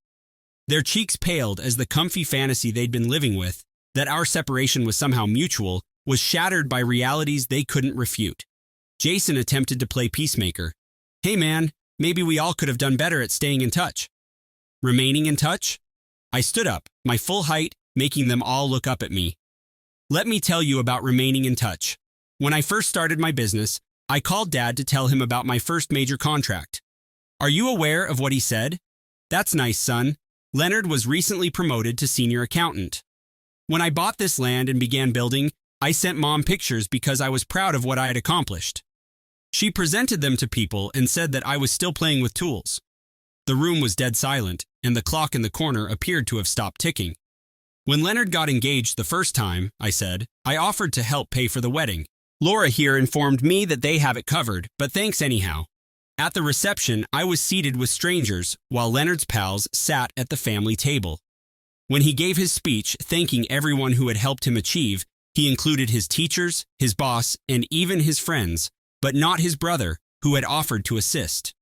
Their cheeks paled as the comfy fantasy they'd been living with, that our separation was somehow mutual, was shattered by realities they couldn't refute. Jason attempted to play peacemaker. "Hey man, maybe we all could have done better at staying in touch." "Remaining in touch?" I stood up, my full height, making them all look up at me. "Let me tell you about remaining in touch. When I first started my business, I called Dad to tell him about my first major contract. Are you aware of what he said? 'That's nice, son. Leonard was recently promoted to senior accountant.' When I bought this land and began building, I sent Mom pictures because I was proud of what I had accomplished. She presented them to people and said that I was still playing with tools. The room was dead silent, and the clock in the corner appeared to have stopped ticking. When Leonard got engaged the first time, I said, I offered to help pay for the wedding. Laura here informed me that they have it covered, but thanks anyhow. At the reception, I was seated with strangers, while Leonard's pals sat at the family table. When he gave his speech thanking everyone who had helped him achieve, he included his teachers, his boss, and even his friends, but not his brother, who had offered to assist.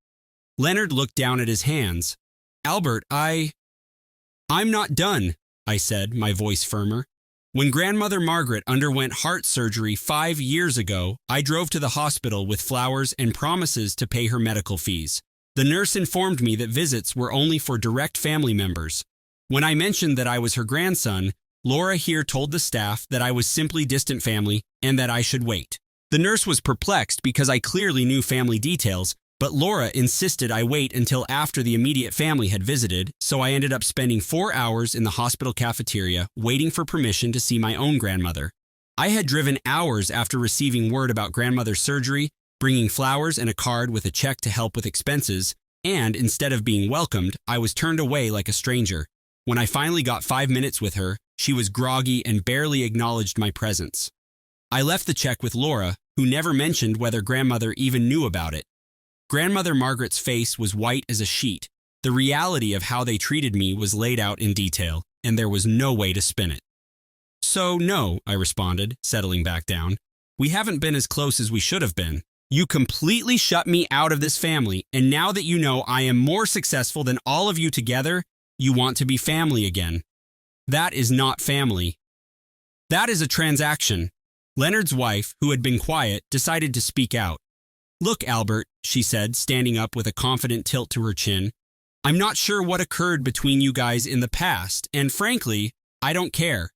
Leonard looked down at his hands. Albert, I'm not done, I said, my voice firmer. When Grandmother Margaret underwent heart surgery 5 years ago, I drove to the hospital with flowers and promises to pay her medical fees. The nurse informed me that visits were only for direct family members. When I mentioned that I was her grandson, Laura here told the staff that I was simply distant family and that I should wait. The nurse was perplexed because I clearly knew family details, but Laura insisted I wait until after the immediate family had visited, so I ended up spending 4 hours in the hospital cafeteria waiting for permission to see my own grandmother. I had driven hours after receiving word about grandmother's surgery, bringing flowers and a card with a check to help with expenses, and instead of being welcomed, I was turned away like a stranger. When I finally got 5 minutes with her, she was groggy and barely acknowledged my presence. I left the check with Laura, who never mentioned whether grandmother even knew about it. Grandmother Margaret's face was white as a sheet. The reality of how they treated me was laid out in detail, and there was no way to spin it. So, no, I responded, settling back down. We haven't been as close as we should have been. You completely shut me out of this family, and now that you know I am more successful than all of you together, you want to be family again. That is not family. That is a transaction. Leonard's wife, who had been quiet, decided to speak out. Look, Albert, she said, standing up with a confident tilt to her chin. I'm not sure what occurred between you guys in the past, and frankly, I don't care.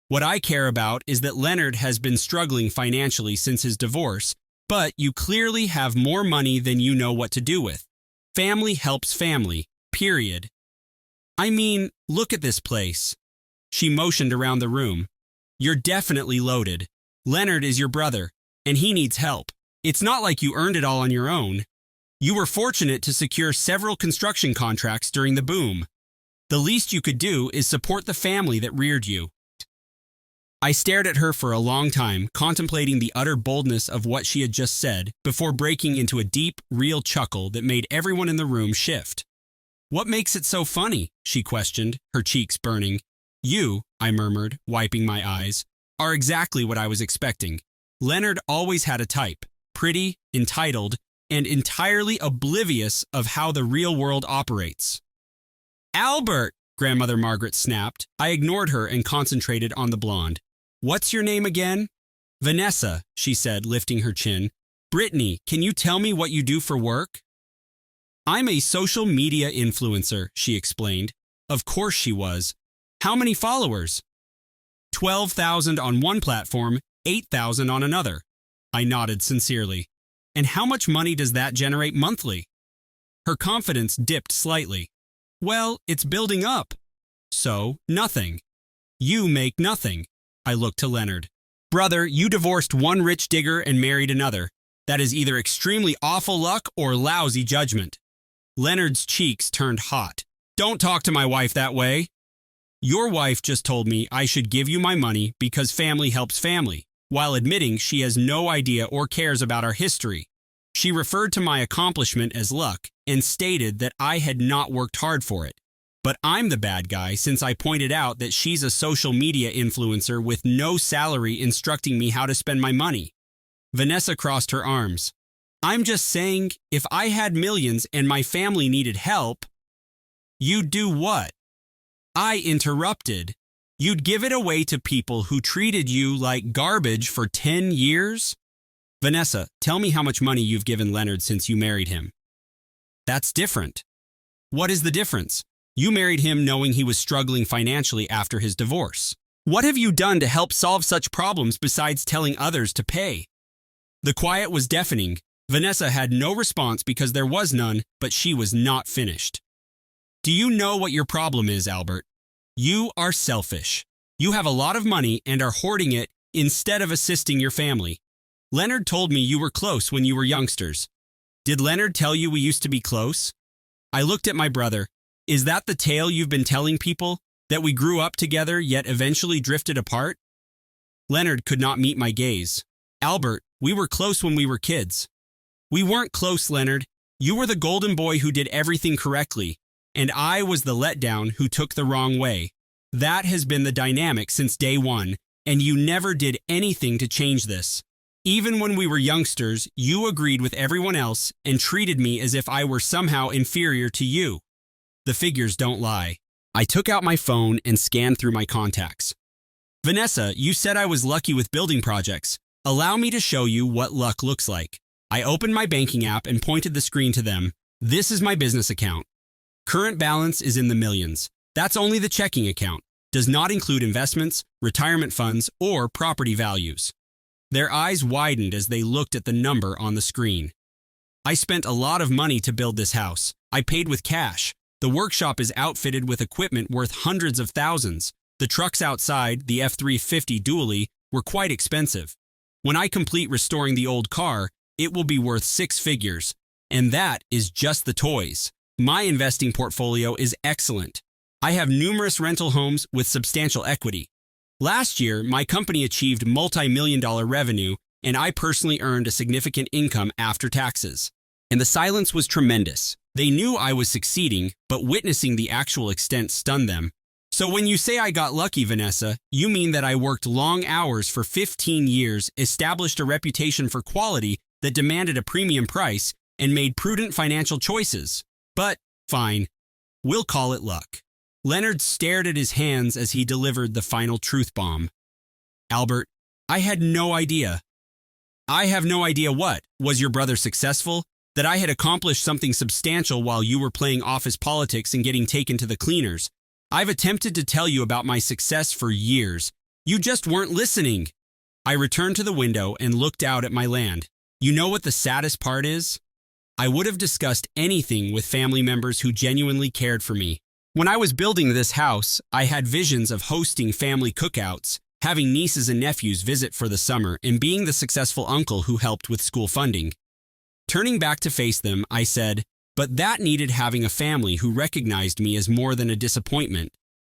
What I care about is that Leonard has been struggling financially since his divorce, but you clearly have more money than you know what to do with. Family helps family, period. I mean, look at this place. She motioned around the room. You're definitely loaded. Leonard is your brother, and he needs help. It's not like you earned it all on your own. You were fortunate to secure several construction contracts during the boom. The least you could do is support the family that reared you. I stared at her for a long time, contemplating the utter boldness of what she had just said, before breaking into a deep, real chuckle that made everyone in the room shift. What makes it so funny? She questioned, her cheeks burning. You, I murmured, wiping my eyes, are exactly what I was expecting. Leonard always had a type. Pretty, entitled, and entirely oblivious of how the real world operates. Albert, Grandmother Margaret snapped. I ignored her and concentrated on the blonde. What's your name again? Vanessa, she said, lifting her chin. Brittany, can you tell me what you do for work? I'm a social media influencer, she explained. Of course she was. How many followers? 12,000 on one platform, 8,000 on another. I nodded sincerely. And how much money does that generate monthly? Her confidence dipped slightly. Well, it's building up. So, nothing. You make nothing. I looked to Leonard. Brother, you divorced one rich digger and married another. That is either extremely awful luck or lousy judgment. Leonard's cheeks turned hot. Don't talk to my wife that way. Your wife just told me I should give you my money because family helps family, while admitting she has no idea or cares about our history. She referred to my accomplishment as luck and stated that I had not worked hard for it. But I'm the bad guy since I pointed out that she's a social media influencer with no salary instructing me how to spend my money. Vanessa crossed her arms. I'm just saying, if I had millions and my family needed help, you'd do what? I interrupted. You'd give it away to people who treated you like garbage for 10 years? Vanessa, tell me how much money you've given Leonard since you married him. That's different. What is the difference? You married him knowing he was struggling financially after his divorce. What have you done to help solve such problems besides telling others to pay? The quiet was deafening. Vanessa had no response because there was none, but she was not finished. Do you know what your problem is, Albert? You are selfish. You have a lot of money and are hoarding it instead of assisting your family. Leonard told me you were close when you were youngsters. Did Leonard tell you we used to be close? I looked at my brother. Is that the tale you've been telling people? That we grew up together yet eventually drifted apart? Leonard could not meet my gaze. Albert, we were close when we were kids. We weren't close, Leonard. You were the golden boy who did everything correctly, and I was the letdown who took the wrong way. That has been the dynamic since day one, and you never did anything to change this. Even when we were youngsters, you agreed with everyone else and treated me as if I were somehow inferior to you. The figures don't lie. I took out my phone and scanned through my contacts. Vanessa, you said I was lucky with building projects. Allow me to show you what luck looks like. I opened my banking app and pointed the screen to them. This is my business account. Current balance is in the millions. That's only the checking account. Does not include investments, retirement funds, or property values. Their eyes widened as they looked at the number on the screen. I spent a lot of money to build this house. I paid with cash. The workshop is outfitted with equipment worth hundreds of thousands. The trucks outside, the F-350 dually, were quite expensive. When I complete restoring the old car, it will be worth 6 figures. And that is just the toys. My investing portfolio is excellent. I have numerous rental homes with substantial equity. Last year, my company achieved multi-million-dollar revenue, and I personally earned a significant income after taxes. And the silence was tremendous. They knew I was succeeding, but witnessing the actual extent stunned them. So when you say I got lucky, Vanessa, you mean that I worked long hours for 15 years, established a reputation for quality that demanded a premium price, and made prudent financial choices. But, fine, we'll call it luck. Leonard stared at his hands as he delivered the final truth bomb. Albert, I had no idea. I have no idea what? Was your brother successful? That I had accomplished something substantial while you were playing office politics and getting taken to the cleaners. I've attempted to tell you about my success for years. You just weren't listening. I returned to the window and looked out at my land. You know what the saddest part is? I would have discussed anything with family members who genuinely cared for me. When I was building this house, I had visions of hosting family cookouts, having nieces and nephews visit for the summer, and being the successful uncle who helped with school funding. Turning back to face them, I said, but that needed having a family who recognized me as more than a disappointment.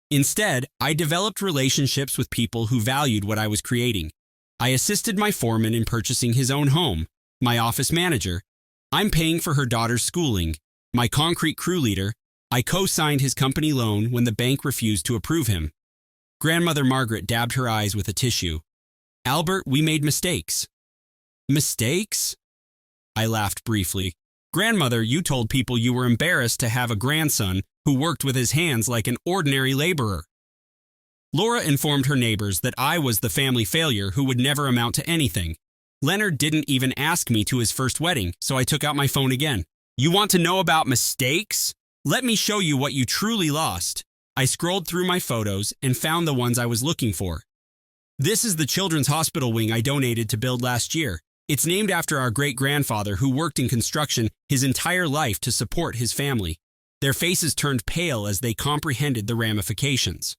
Instead, I developed relationships with people who valued what I was creating. I assisted my foreman in purchasing his own home, my office manager. I'm paying for her daughter's schooling. My concrete crew leader, I co-signed his company loan when the bank refused to approve him. Grandmother Margaret dabbed her eyes with a tissue. Albert, we made mistakes. Mistakes? I laughed briefly. Grandmother, you told people you were embarrassed to have a grandson who worked with his hands like an ordinary laborer. Laura informed her neighbors that I was the family failure who would never amount to anything. Leonard didn't even ask me to his first wedding, so I took out my phone again. You want to know about mistakes? Let me show you what you truly lost. I scrolled through my photos and found the ones I was looking for. This is the children's hospital wing I donated to build last year. It's named after our great-grandfather who worked in construction his entire life to support his family. Their faces turned pale as they comprehended the ramifications.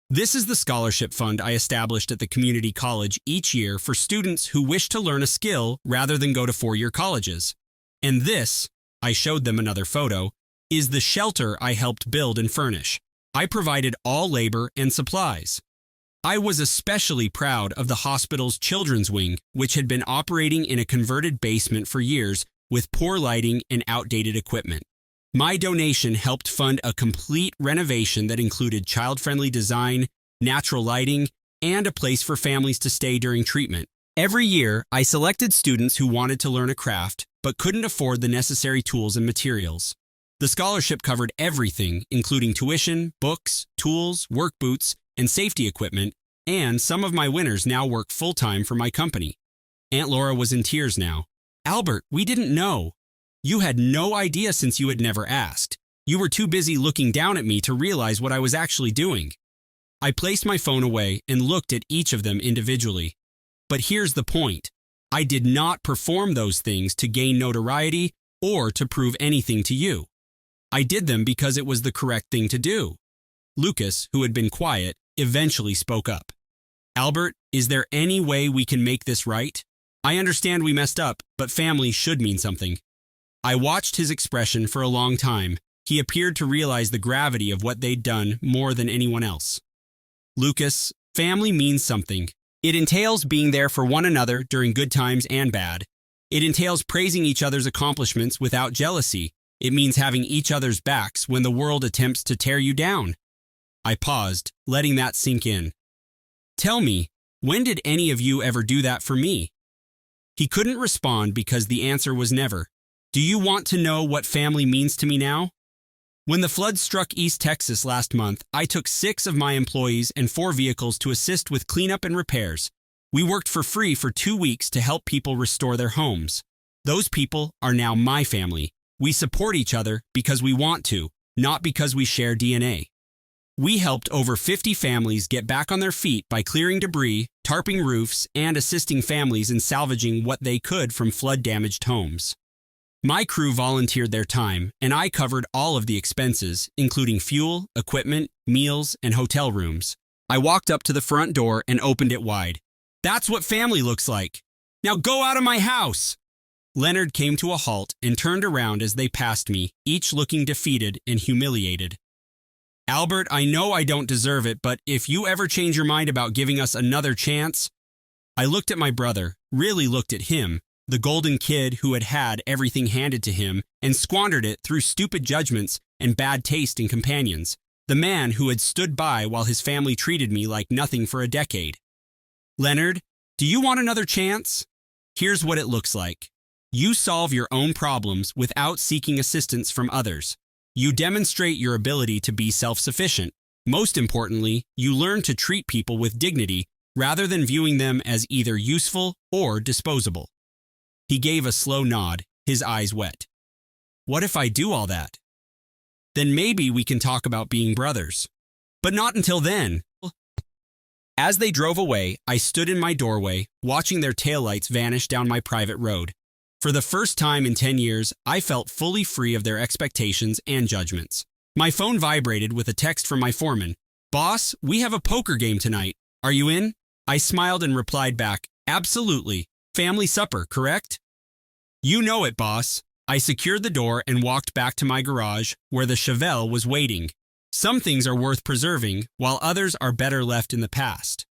This is the scholarship fund I established at the community college each year for students who wish to learn a skill rather than go to four-year colleges. And this, I showed them another photo, is the shelter I helped build and furnish. I provided all labor and supplies. I was especially proud of the hospital's children's wing, which had been operating in a converted basement for years with poor lighting and outdated equipment. My donation helped fund a complete renovation that included child-friendly design, natural lighting, and a place for families to stay during treatment. Every year, I selected students who wanted to learn a craft but couldn't afford the necessary tools and materials. The scholarship covered everything, including tuition, books, tools, work boots, and safety equipment, and some of my winners now work full-time for my company. Aunt Laura was in tears now. Albert, we didn't know. You had no idea since you had never asked. You were too busy looking down at me to realize what I was actually doing. I placed my phone away and looked at each of them individually. But here's the point. I did not perform those things to gain notoriety or to prove anything to you. I did them because it was the correct thing to do. Lucas, who had been quiet, eventually spoke up. Albert, is there any way we can make this right? I understand we messed up, but family should mean something. I watched his expression for a long time. He appeared to realize the gravity of what they'd done more than anyone else. Lucas, family means something. It entails being there for one another during good times and bad. It entails praising each other's accomplishments without jealousy. It means having each other's backs when the world attempts to tear you down. I paused, letting that sink in. Tell me, when did any of you ever do that for me? He couldn't respond because the answer was never. Do you want to know what family means to me now? When the flood struck East Texas last month, I took 6 of my employees and 4 vehicles to assist with cleanup and repairs. We worked for free for 2 weeks to help people restore their homes. Those people are now my family. We support each other because we want to, not because we share DNA. We helped over 50 families get back on their feet by clearing debris, tarping roofs, and assisting families in salvaging what they could from flood-damaged homes. My crew volunteered their time, and I covered all of the expenses, including fuel, equipment, meals, and hotel rooms. I walked up to the front door and opened it wide. That's what family looks like. Now go out of my house! Leonard came to a halt and turned around as they passed me, each looking defeated and humiliated. Albert, I know I don't deserve it, but if you ever change your mind about giving us another chance... I looked at my brother, really looked at him, the golden kid who had had everything handed to him and squandered it through stupid judgments and bad taste in companions, the man who had stood by while his family treated me like nothing for a decade. Leonard, do you want another chance? Here's what it looks like. You solve your own problems without seeking assistance from others. You demonstrate your ability to be self-sufficient. Most importantly, you learn to treat people with dignity rather than viewing them as either useful or disposable. He gave a slow nod, his eyes wet. What if I do all that? Then maybe we can talk about being brothers. But not until then. As they drove away, I stood in my doorway, watching their taillights vanish down my private road. For the first time in 10 years, I felt fully free of their expectations and judgments. My phone vibrated with a text from my foreman. Boss, we have a poker game tonight. Are you in? I smiled and replied back, absolutely. Family supper, correct? You know it, boss. I secured the door and walked back to my garage, where the Chevelle was waiting. Some things are worth preserving, while others are better left in the past.